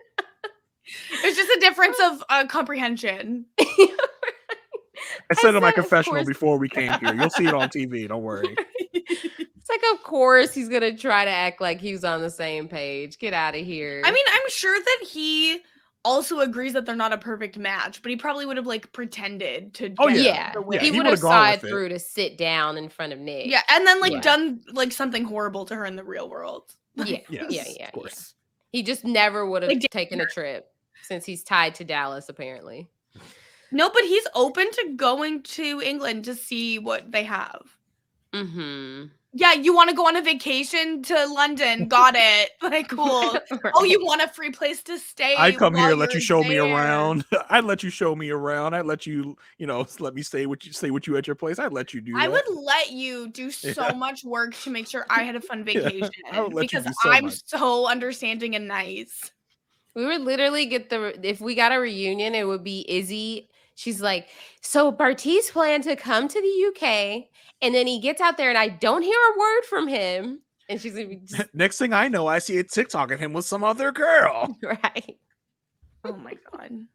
B: It's just a difference of comprehension.
C: I said in my confessional before we came here. You'll see it on TV. Don't worry.
A: It's like, of course, he's going to try to act like he was on the same page. Get out of here.
B: I mean, I'm sure that he also agrees that they're not a perfect match, but he probably would have like pretended to.
A: He would have saw it through to sit down in front of Nick.
B: Yeah, and then like done like something horrible to her in the real world.
A: Yeah, of course. He just never would have taken a trip since he's tied to Dallas, apparently.
B: No, but he's open to going to England to see what they have.
A: Mm-hmm.
B: Yeah, you want to go on a vacation to London? Got it. Like, cool. Right. Oh, you want a free place to stay?
C: I come here, let you show me around. I'd let you show me around. I'd let you, let me stay with you at your place. I'd let you do that.
B: I would let you do so much work to make sure I had a fun vacation.
C: I would let
B: because
C: you do so
B: I'm
C: much.
B: so understanding and nice.
A: We would literally if we got a reunion, it would be Izzy. She's like, so Bartice planned to come to the UK, and then he gets out there and I don't hear a word from him. And she's gonna be
C: next thing I know, I see a TikTok of him with some other girl.
A: Right.
B: Oh my God.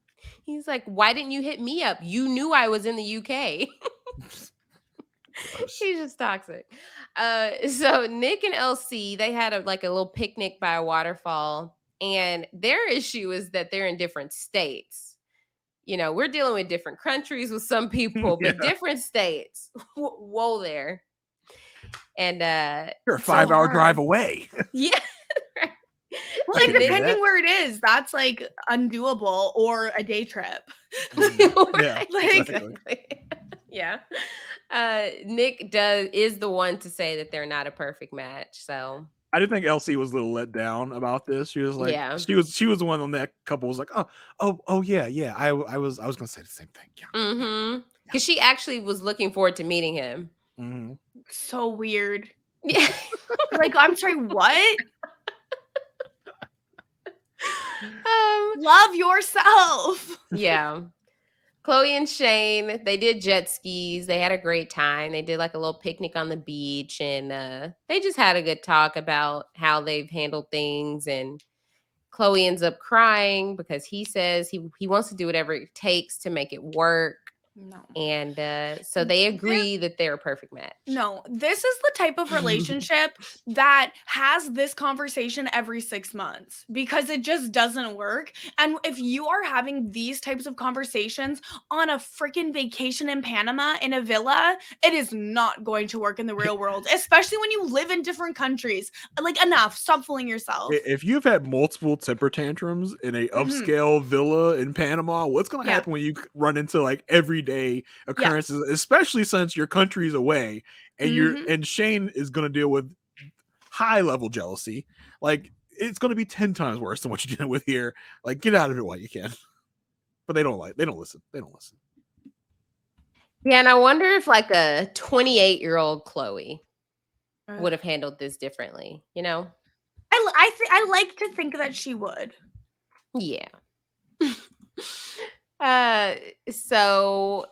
A: He's like, why didn't you hit me up? You knew I was in the UK. She's just toxic. So Nick and LC, they had a little picnic by a waterfall, and their issue is that they're in different states. We're dealing with different countries with some people, but different states. Whoa there. And
C: you're a 5-hour drive away.
A: Yeah.
B: Well, like depending where it is, that's like undoable or a day trip.
C: Yeah.
A: Exactly. Yeah. Nick is the one to say that they're not a perfect match. So
C: I do think LC was a little let down about this. She was like, she was the one on that couple was like, oh yeah. I was gonna say the same thing. Yeah.
A: Mm-hmm. Because she actually was looking forward to meeting him.
C: Mm-hmm.
B: So weird.
A: Yeah.
B: Like, I'm sorry, what? Love yourself.
A: Yeah. Chloe and Shane, they did jet skis. They had a great time. They did like a little picnic on the beach, and they just had a good talk about how they've handled things. And Chloe ends up crying because he says he wants to do whatever it takes to make it work.
B: No.
A: And so they agree that they're a perfect match.
B: No, this is the type of relationship that has this conversation every 6 months because it just doesn't work. And if you are having these types of conversations on a freaking vacation in Panama in a villa, it is not going to work in the real world, especially when you live in different countries. Like, enough. Stop fooling yourself.
C: If you've had multiple temper tantrums in a upscale villa in Panama, what's going to happen when you run into like everyday occurrences, especially since your country's away and and Shane is going to deal with high level jealousy. Like, it's going to be 10 times worse than what you're dealing with here. Like, get out of it while you can. But they don't listen.
A: Yeah, and I wonder if like a 28-year-old Chloe would have handled this differently,
B: I like to think that she would.
A: Yeah. So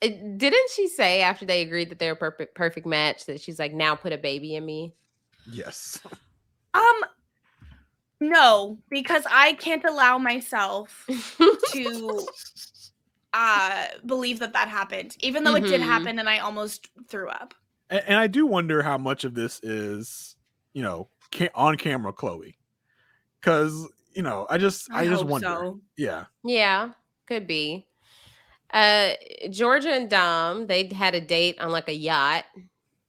A: didn't she say after they agreed that they're a perfect match that she's like, now put a baby in me?
C: Yes.
B: No, because I can't allow myself to believe that happened, even though it did happen and I almost threw up.
C: And I do wonder how much of this is, on camera Chloe. Because, I just wonder.
B: So.
A: Yeah, could be. Georgia and Dom, they had a date on like a yacht,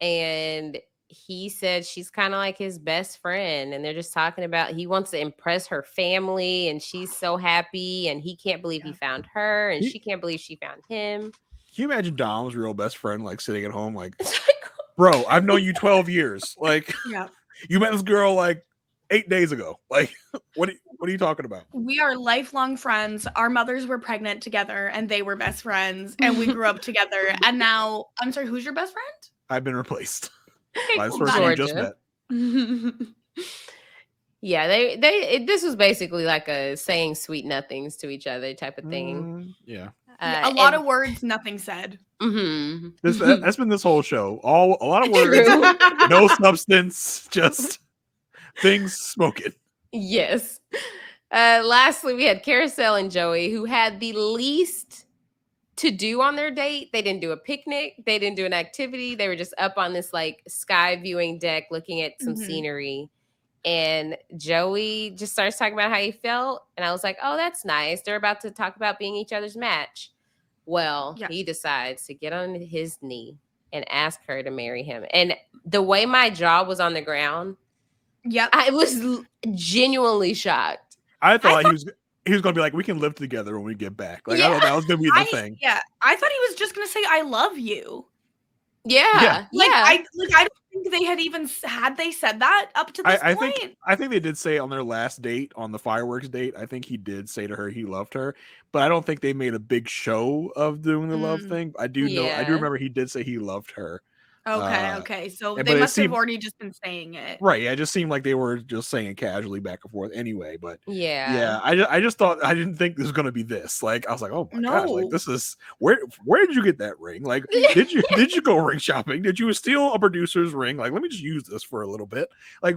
A: and he said she's kind of like his best friend, and they're just talking about he wants to impress her family, and she's so happy, and he can't believe he found her, and she can't believe she found him.
C: Can you imagine Dom's real best friend like sitting at home like, bro, I've known you 12 years. Like, you met this girl like 8 days ago. Like, what are you talking about?
B: We are lifelong friends. Our mothers were pregnant together and they were best friends and we grew up together. And now, I'm sorry, who's your best friend?
C: I've been replaced by this
A: cool.
C: person you just met.
A: Yeah, they this was basically like a saying sweet nothings to each other type of thing.
C: Yeah.
B: A lot of words, nothing said.
C: That's been this whole show. A lot of words, no substance, just things spoken.
A: Yes. Lastly, we had Carousel and Joey, who had the least to do on their date. They didn't do a picnic. They didn't do an activity. They were just up on this like sky viewing deck looking at some scenery. And Joey just starts talking about how he felt. And I was like, oh, that's nice. They're about to talk about being each other's match. Well, he decides to get on his knee and ask her to marry him. And the way my jaw was on the ground, I was genuinely shocked.
C: I thought he was going to be like, we can live together when we get back. Like, I thought that was going to be the thing.
B: Yeah. I thought he was just going to say, I love you.
A: Yeah.
B: I don't think they had even they said that up to this point.
C: I think they did say on their last date, on the fireworks date, I think he did say to her he loved her, but I don't think they made a big show of doing the love thing. I do remember he did say he loved her.
B: Okay. So they must have already just been saying it.
C: Right. Yeah. It just seemed like they were just saying it casually back and forth anyway. But
A: yeah.
C: I just thought, I didn't think this was going to be this. Like, I was like, oh my gosh, like this is, where did you get that ring? Like, did you go ring shopping? Did you steal a producer's ring? Like, let me just use this for a little bit. Like,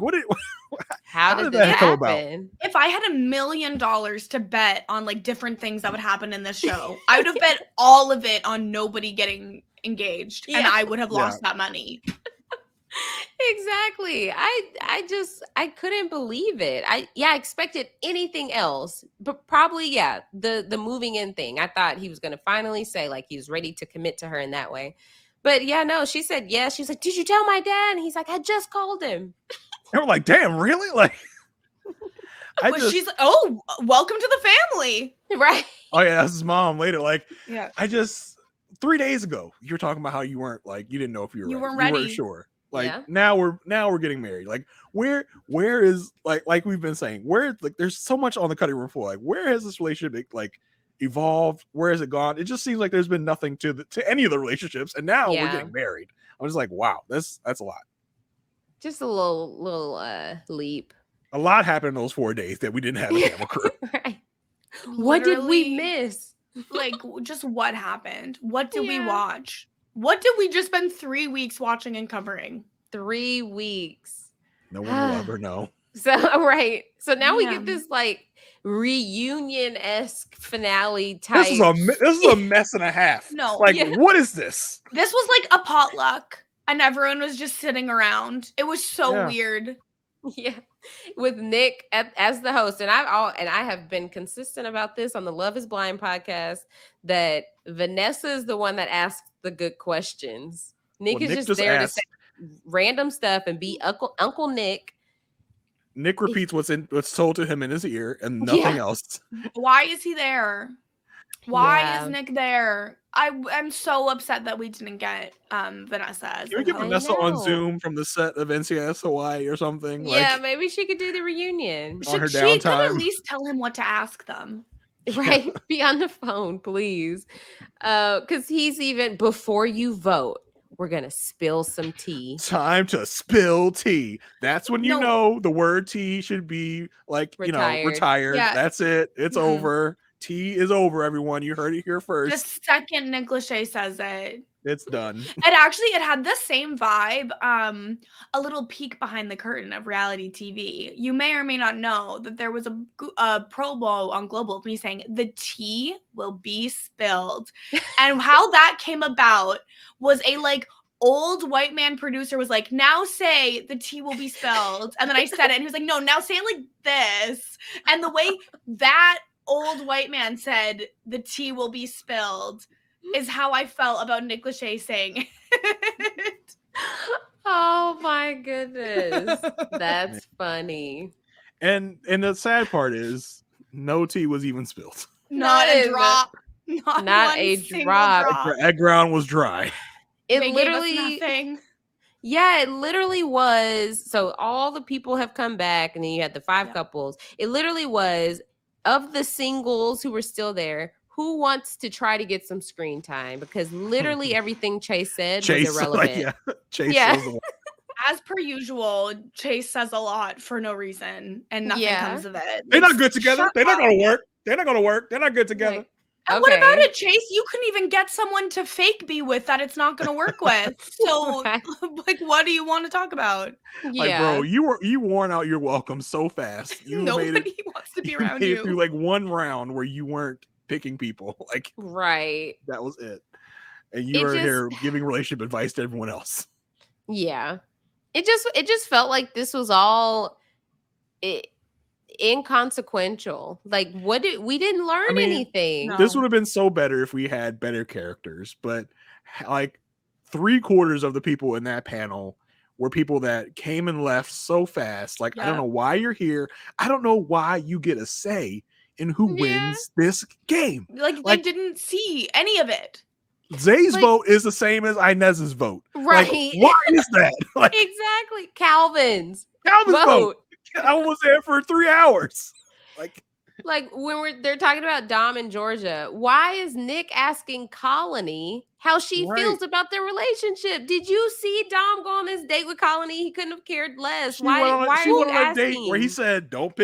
A: how did that come about?
B: If I had $1 million to bet on like different things that would happen in this show, I would have bet all of it on nobody getting engaged and I would have lost that money.
A: Exactly. I couldn't believe it. I expected anything else, but probably the moving in thing. I thought he was going to finally say like he was ready to commit to her in that way. But no, she said yes. She was like, did you tell my dad? And he's like, I just called him.
C: And we're like, damn, really? Like,
B: she's like, oh, welcome to the family.
A: Right.
C: Oh yeah, that's his mom later. Like, 3 days ago, you were talking about how you weren't like, you didn't know if you were ready. You weren't sure. Like now we're getting married. Like where is like we've been saying, where like there's so much on the cutting room floor. Like where has this relationship like evolved? Where has it gone? It just seems like there's been nothing to any of the relationships, and now we're getting married. I'm just like, wow, that's a lot.
A: Just a little leap.
C: A lot happened in those 4 days that we didn't have a camera crew.
A: Right. What did we miss?
B: Like, just what happened? What did we watch? What did we just spend 3 weeks watching and covering?
A: 3 weeks.
C: No one will ever know.
A: So, right. So now we get this, like, reunion-esque finale type.
C: This is a mess and a half.
B: No.
C: Like, what is this?
B: This was like a potluck, and everyone was just sitting around. It was so weird.
A: Yeah. With Nick as the host, and I have been consistent about this on the Love is Blind podcast that Vanessa is the one that asks the good questions. Nick is just there to say random stuff and be Uncle Nick.
C: Nick repeats what's told to him in his ear and nothing else.
B: Why is he there? Why is Nick there? I'm so upset that we didn't get Vanessa.
C: Can we get Vanessa on Zoom from the set of NCIS Hawaii or something?
A: Yeah, like, maybe she could do the reunion.
C: On her
B: she
C: downtime.
B: could at least tell him what to ask them.
A: Right? Be on the phone, please. Because he's even, before you vote, we're going to spill some tea.
C: Time to spill tea. That's when you know the word tea should be like, retired. Yeah. That's it. It's over. Tea is over, everyone. You heard it here first.
B: The second Nick Lachey says it,
C: It's done.
B: It had the same vibe, a little peek behind the curtain of reality TV. You may or may not know that there was a promo on Global me saying the tea will be spilled. And how that came about was a old white man producer was like, now say the tea will be spilled. And then I said it and he was like, no, now say it like this. And the way that old white man said the tea will be spilled is how I felt about Nick Lachey saying it.
A: Oh my goodness. That's funny.
C: And the sad part is no tea was even spilled.
B: Not a drop. Not
A: a drop.
C: That ground was dry.
A: It
B: they
A: literally
B: gave us nothing.
A: Yeah, it literally was. So all the people have come back, and then you had the 5 couples. It literally was, of the singles who were still there, who wants to try to get some screen time? Because literally everything Chase said was irrelevant.
C: Chase
B: as per usual, Chase says a lot for no reason, and nothing comes of it.
C: They're not good together. They're not going to work. They're not going to work. They're not good together.
B: And what about it, Chase? You couldn't even get someone to fake be with that it's not going to work with. So, what do you want to talk about?
C: Like, bro, you worn out your welcome so fast.
B: Nobody wants to be around you.
C: Through like one round where you weren't picking people. Like,
A: right.
C: That was it. And you were here giving relationship advice to everyone else.
A: Yeah. It just felt like this was all inconsequential. Like, we didn't learn anything.
C: This would have been so better if we had better characters, but like 3/4 of the people in that panel were people that came and left so fast. Like, I don't know why you're here. I don't know why you get a say in who wins this game.
B: Like they didn't see any of it.
C: Zay's vote is the same as Inez's vote.
A: Right.
C: Like, why is that? Like,
A: exactly. Calvin's
C: vote. I was there for 3 hours.
A: Like when they're talking about Dom and Georgia, why is Nick asking Colony how she feels about their relationship? Did you see Dom go on this date with Colony? He couldn't have cared less. Why are you asking?
C: On a date where he said, "Don't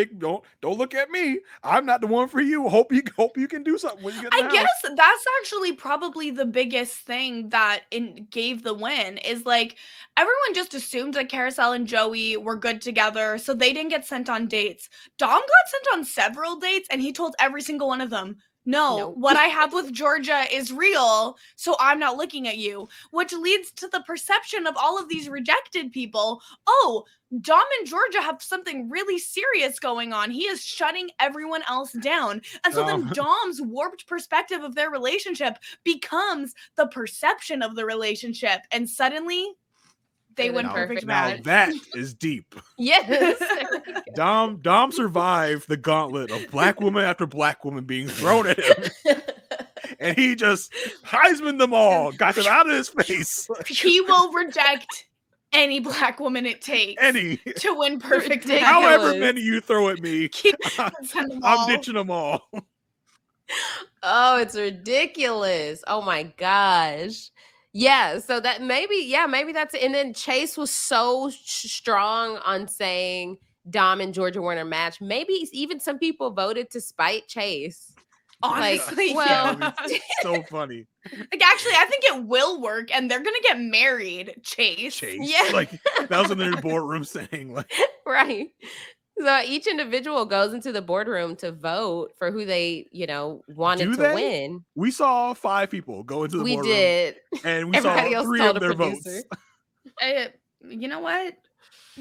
C: look at me. I'm not the one for you. Hope you can do something when you get in the house."
B: Guess that's actually probably the biggest thing that gave the win is like everyone just assumed that Carousel and Joey were good together, so they didn't get sent on dates. Dom got sent on several dates, and he told every single one of them, No, what I have with Georgia is real, so I'm not looking at you, which leads to the perception of all of these rejected people. Oh, Dom and Georgia have something really serious going on. He is shutting everyone else down. And so then Dom's warped perspective of their relationship becomes the perception of the relationship. And suddenly they went perfect match.
C: Now that is deep.
A: Yes.
C: Dom survived the gauntlet of black woman after black woman being thrown at him. And he just Heisman them all, got them out of his face.
B: He will reject any black woman it takes to win perfect match.
C: However many you throw at me, I'm ditching them all.
A: Oh, it's ridiculous. Oh my gosh. Yeah, so that maybe that's it. And then Chase was so strong on saying Dom and Georgia weren't a match. Maybe even some people voted to spite Chase.
B: Honestly,
C: so funny.
B: Like, actually, I think it will work, and they're gonna get married, Chase.
A: Yeah,
C: like that was in their boardroom saying, like,
A: right. So each individual goes into the boardroom to vote for who they, wanted to win.
C: We saw 5 people go into the boardroom.
A: We did.
C: And we saw 3 of their votes.
B: You know what?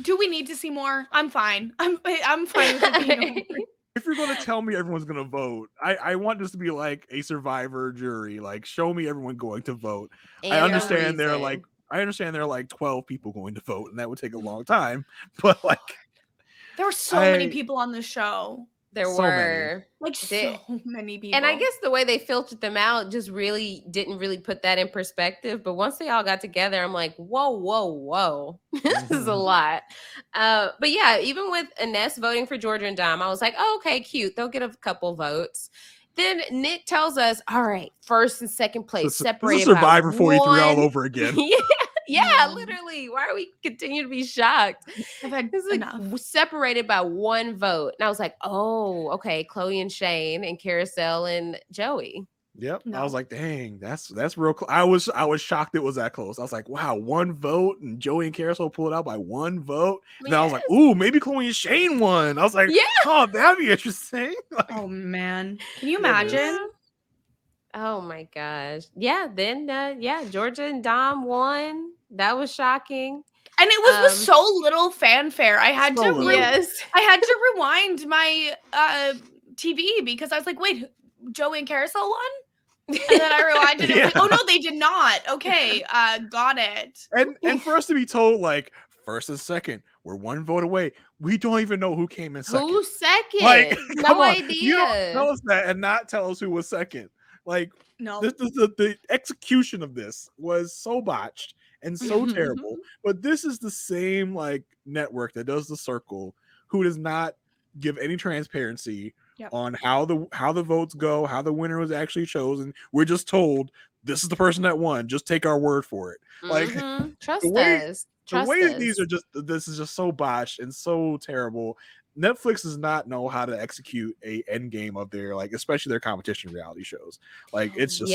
B: Do we need to see more? I'm fine. I'm fine with it.
C: If you're going to tell me everyone's going to vote, I want this to be like a Survivor jury. Like, show me everyone going to vote. I understand there are like 12 people going to vote, and that would take a long time. But like,
B: there were so many people on the show.
A: There were
B: so many people.
A: And I guess the way they filtered them out just didn't really put that in perspective. But once they all got together, I'm like, whoa. This is a lot. But yeah, even with Ines voting for Georgia and Dom, I was like, oh, okay, cute. They'll get a couple votes. Then Nick tells us, all right, first and second place separated.
C: This is Survivor 43 all over again.
A: Yeah, literally. Why are we continue to be shocked?
B: It's like
A: separated by 1 vote. And I was like, oh, okay, Chloe and Shane and Carousel and Joey.
C: Yep.
B: No.
C: I was like, dang, that's real close. I was shocked it was that close. I was like, wow, one vote and Joey and Carousel pulled out by one vote. And then I was like, ooh, maybe Chloe and Shane won. I was like, oh, that'd be interesting. Like,
B: oh man. Can you imagine?
A: Oh my gosh. Yeah, then Georgia and Dom won. That was shocking.
B: And it was with so little fanfare. I had to rewind my TV because I was like, wait, Joey and Carousel won? And then I rewinded it. Like, oh no, they did not. Okay, got it.
C: And for us to be told like first and second, we're one vote away. We don't even know who came in second.
A: Who's second?
C: Like,
A: no idea.
C: You don't tell us that and not tell us who was second. Like,
B: no,
C: the execution of this was so botched and so terrible. But this is the same like network that does The Circle, who does not give any transparency on how the votes go, how the winner was actually chosen. We're just told this is the person that won. Just take our word for it. Like,
A: trust us.
C: The way these are just, this is just so botched and so terrible. Netflix does not know how to execute a end game of their, like, especially their competition reality shows. Like, it's just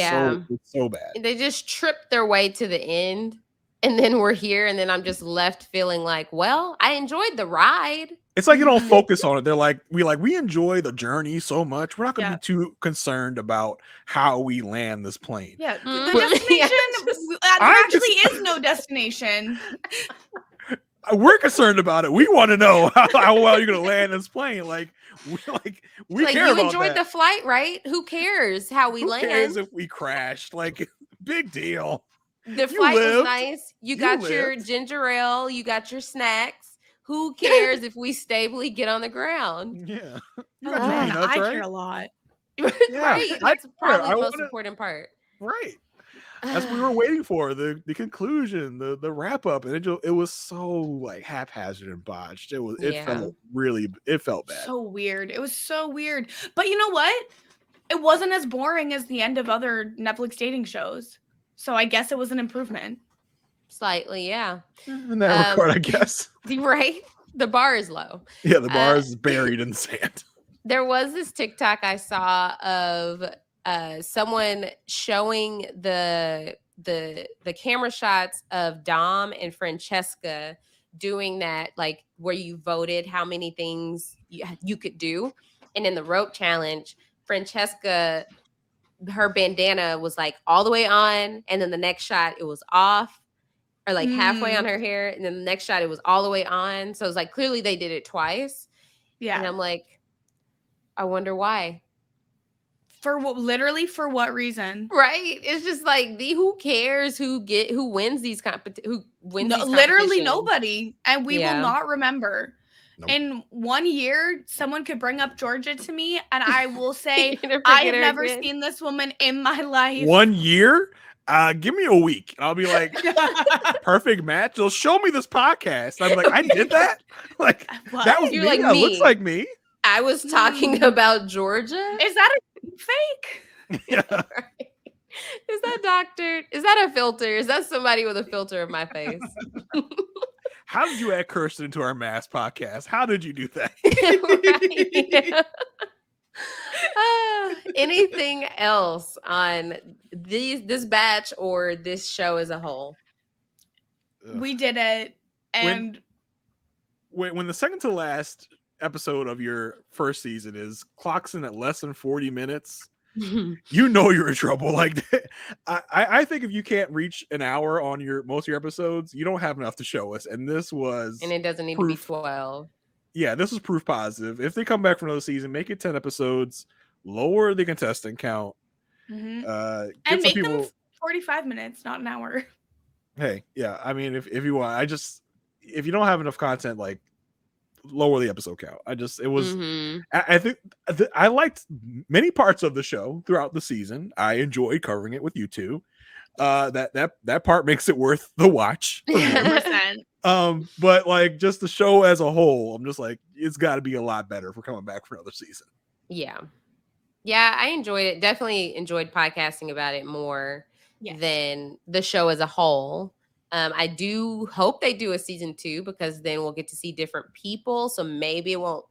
C: so bad.
A: They just tripped their way to the end, and then we're here, and then I'm just left feeling like, well, I enjoyed the ride.
C: It's like you don't focus on it. They're like, we enjoy the journey so much. We're not going to be too concerned about how we land this plane.
B: Yeah, the destination. There actually is no destination.
C: We're concerned about it. We want to know how well you're going to land this plane. Like, we care
A: you
C: about
A: enjoyed
C: that.
A: the flight, right? Who cares how we land?
C: Who cares if we crashed? Like, big deal.
A: The flight was nice. You got your ginger ale. You got your snacks. Who cares if we stably get on the ground?
C: Yeah.
B: I care a lot.
A: Right. That's probably the most important part.
C: Right. That's what we were waiting for, the conclusion, the wrap up, and it was so like haphazard and botched. It felt bad.
B: So weird. It was so weird. But you know what? It wasn't as boring as the end of other Netflix dating shows. So I guess it was an improvement.
A: Slightly, yeah.
C: In that regard, I guess.
A: Right? The bar is low.
C: Yeah, the bar is buried in sand.
A: There was this TikTok I saw of someone showing the camera shots of Dom and Francesca doing that, like where you voted how many things you could do. And in the rope challenge, Francesca, her bandana was like all the way on, and then the next shot it was off, or like halfway on her hair, and then the next shot it was all the way on. So it was like clearly they did it twice. Yeah. And I'm like, I wonder why.
B: For what reason?
A: Right? It's just like who cares who wins these competitions?
B: Literally nobody, and we will not remember. Nope. In 1 year, someone could bring up Georgia to me, and I will say I have never seen this woman in my life.
C: 1 year? Give me a week. I'll be like, perfect match. They'll show me this podcast. I'm like, I did that? Like, that was me. Like that looks like me.
A: I was talking about Georgia.
B: Is that a fake?
C: Yeah.
A: Right. Is that doctored? Is that a filter? Is that somebody with a filter of my face?
C: How did you add Kirsten into our mass podcast? How did you do that?
A: Anything else on this batch or this show as a whole?
B: We did it, and
C: when the second to last episode of your first season is clocks in at less than 40 minutes, you know you're in trouble. Like, I think if you can't reach an hour on most of your episodes, you don't have enough to show us. And this was,
A: and it doesn't need to be 12.
C: Yeah, this was proof positive. If they come back for another season, make it 10 episodes, lower the contestant count,
B: and make them 45 minutes, not an hour.
C: Hey, yeah, I mean, if you want, if you don't have enough content, like, lower the episode count. I think I liked many parts of the show throughout the season. I enjoyed covering it with you two. That part makes it worth the watch. 100%. But like, just the show as a whole, I'm just like, it's got to be a lot better if we're coming back for another season.
A: Yeah, I enjoyed it. Definitely enjoyed podcasting about it more than the show as a whole. I do hope they do a season 2, because then we'll get to see different people. So maybe it won't,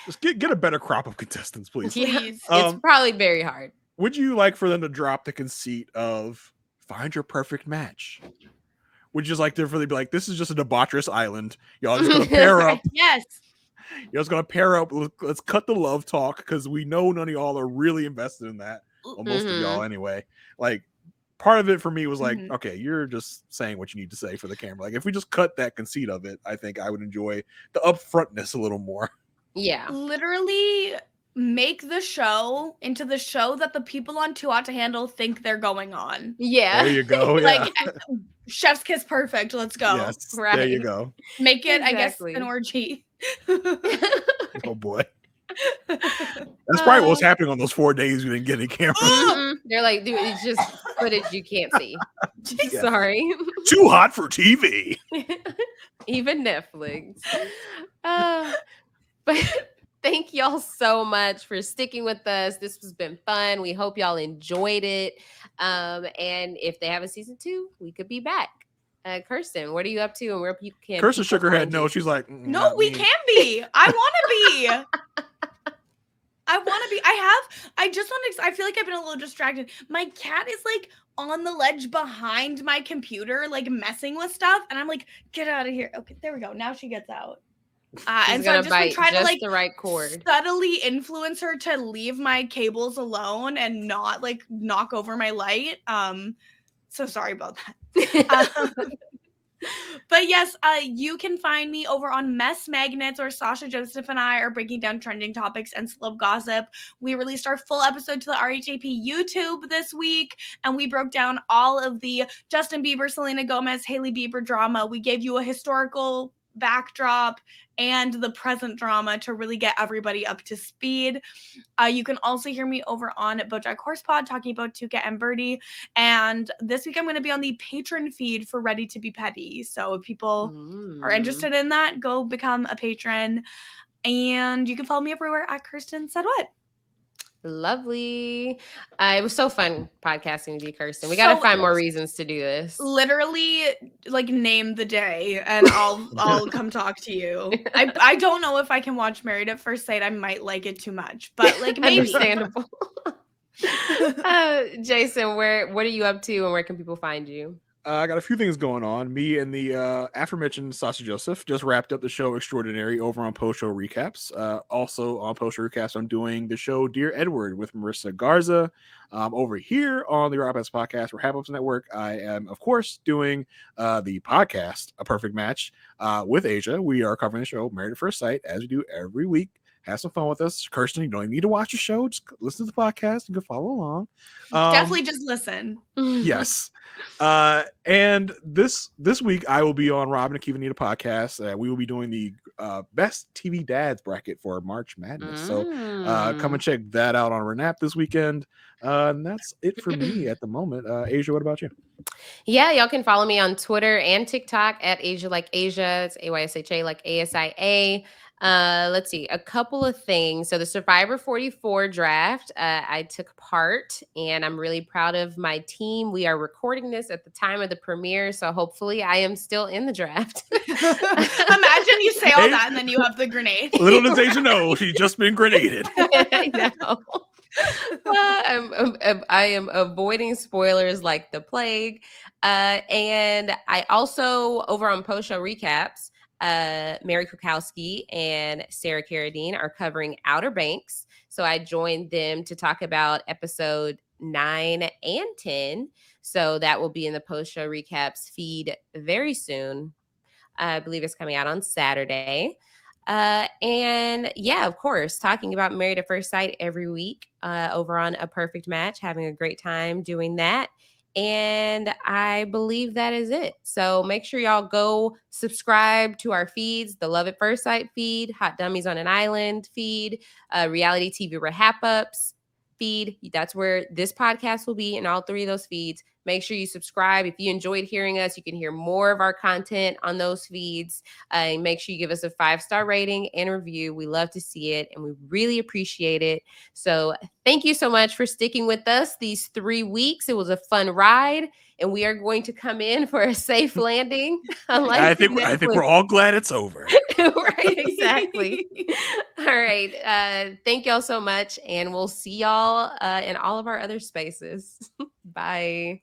C: just get a better crop of contestants, please.
A: Yeah, it's probably very hard.
C: Would you like for them to drop the conceit of find your perfect match? Would you just like to really be like, this is just a debaucherous island. Y'all just gonna pair up.
B: Yes.
C: You're just gonna pair up. Let's cut the love talk because we know none of y'all are really invested in that. Well, most of y'all anyway. Like, part of it for me was like, okay, you're just saying what you need to say for the camera. Like, if we just cut that conceit of it, I think I would enjoy the upfrontness a little more.
A: Yeah.
B: Literally make the show into the show that the people on Too Hot to Handle think they're going on.
A: Yeah.
C: There you go. Yeah.
B: Like, Chef's Kiss perfect. Let's go.
C: Yes.
A: Right.
C: There you go.
B: Make it, exactly. I guess, an orgy.
C: Oh boy. That's probably what's happening on those 4 days we didn't get any cameras.
A: They're like, dude, it's just footage you can't see.
C: Yeah.
A: Sorry.
C: Too hot for TV.
A: Even Netflix. But thank y'all so much for sticking with us. This has been fun. We hope y'all enjoyed it. And if they have a season 2, we could be back. Kirsten, what are you up to and where people can?
C: Kirsten shook her head. No, she's like,
B: no, we can be. I want to be. I just want to. I feel like I've been a little distracted. My cat is like on the ledge behind my computer, like messing with stuff, and I'm like, get out of here. Okay, there we go. Now she gets out. And so I've just been trying to like
A: the right cord.
B: Subtly influence her to leave my cables alone and not like knock over my light. So sorry about that. But yes, you can find me over on Mess Magnets, where Sasha, Joseph, and I are breaking down trending topics and celeb gossip. We released our full episode to the RHAP YouTube this week, and we broke down all of the Justin Bieber, Selena Gomez, Hailey Bieber drama. We gave you a historical backdrop and the present drama to really get everybody up to speed. You can also hear me over on BoJack Horsepod talking about Tuka and Birdie. And this week I'm going to be on the patron feed for Ready to Be Petty. So if people are interested in that, go become a patron. And you can follow me everywhere at Kirsten Said What.
A: Lovely. It was so fun podcasting with you, Kirsten. We got to find more reasons to do this.
B: Literally, like, name the day and I'll come talk to you. I don't know if I can watch Married at First Sight. I might like it too much, but like maybe.
A: Understandable. Jason, what are you up to and where can people find you?
C: I got a few things going on. Me and the aforementioned Sasha Joseph just wrapped up the show Extraordinary over on Post Show Recaps. Also on Post Show Recaps, I'm doing the show Dear Edward with Marissa Garza. Over here on the RHAP podcast, RHAP Network, I am, of course, doing the podcast A Perfect Match with Aysha. We are covering the show Married at First Sight, as we do every week. Have some fun with us. Kirsten, you don't even need to watch the show. Just listen to the podcast and go follow along.
B: Definitely just listen.
C: Yes. And this week I will be on Rob and Akiva podcast. We will be doing the best TV dads bracket for March Madness. So come and check that out on RHAP this weekend. And that's it for me at the moment. Aysha, what about you?
A: Yeah, y'all can follow me on Twitter and TikTok at Aysha Like Aysha. It's AYSHA like ASIA. Let's see, a couple of things. So the Survivor 44 draft, I took part and I'm really proud of my team. We are recording this at the time of the premiere, so hopefully I am still in the draft.
B: Imagine you say all that and then you have the grenade.
C: Little does Aysha know, she's just been grenaded.
A: I know. I am avoiding spoilers like the plague. And I also, over on Post Show Recaps, Mary Kukowski and Sarah Carradine are covering Outer Banks. So I joined them to talk about episode 9 and 10. So that will be in the Post Show Recaps feed very soon. I believe it's coming out on Saturday. And yeah, of course, talking about Married at First Sight every week over on A Perfect Match, having a great time doing that. And I believe that is it. So make sure y'all go subscribe to our feeds, the Love at First Sight feed, Hot Dummies on an Island feed, Reality TV Wrap-Ups feed. That's where this podcast will be in all 3 of those feeds. Make sure you subscribe. If you enjoyed hearing us, you can hear more of our content on those feeds. Make sure you give us a 5-star rating and review. We love to see it, and we really appreciate it. So thank you so much for sticking with us these 3 weeks. It was a fun ride, and we are going to come in for a safe landing.
C: I think we're all glad it's over.
A: Right, exactly. All right. Thank y'all so much. And we'll see y'all in all of our other spaces. Bye.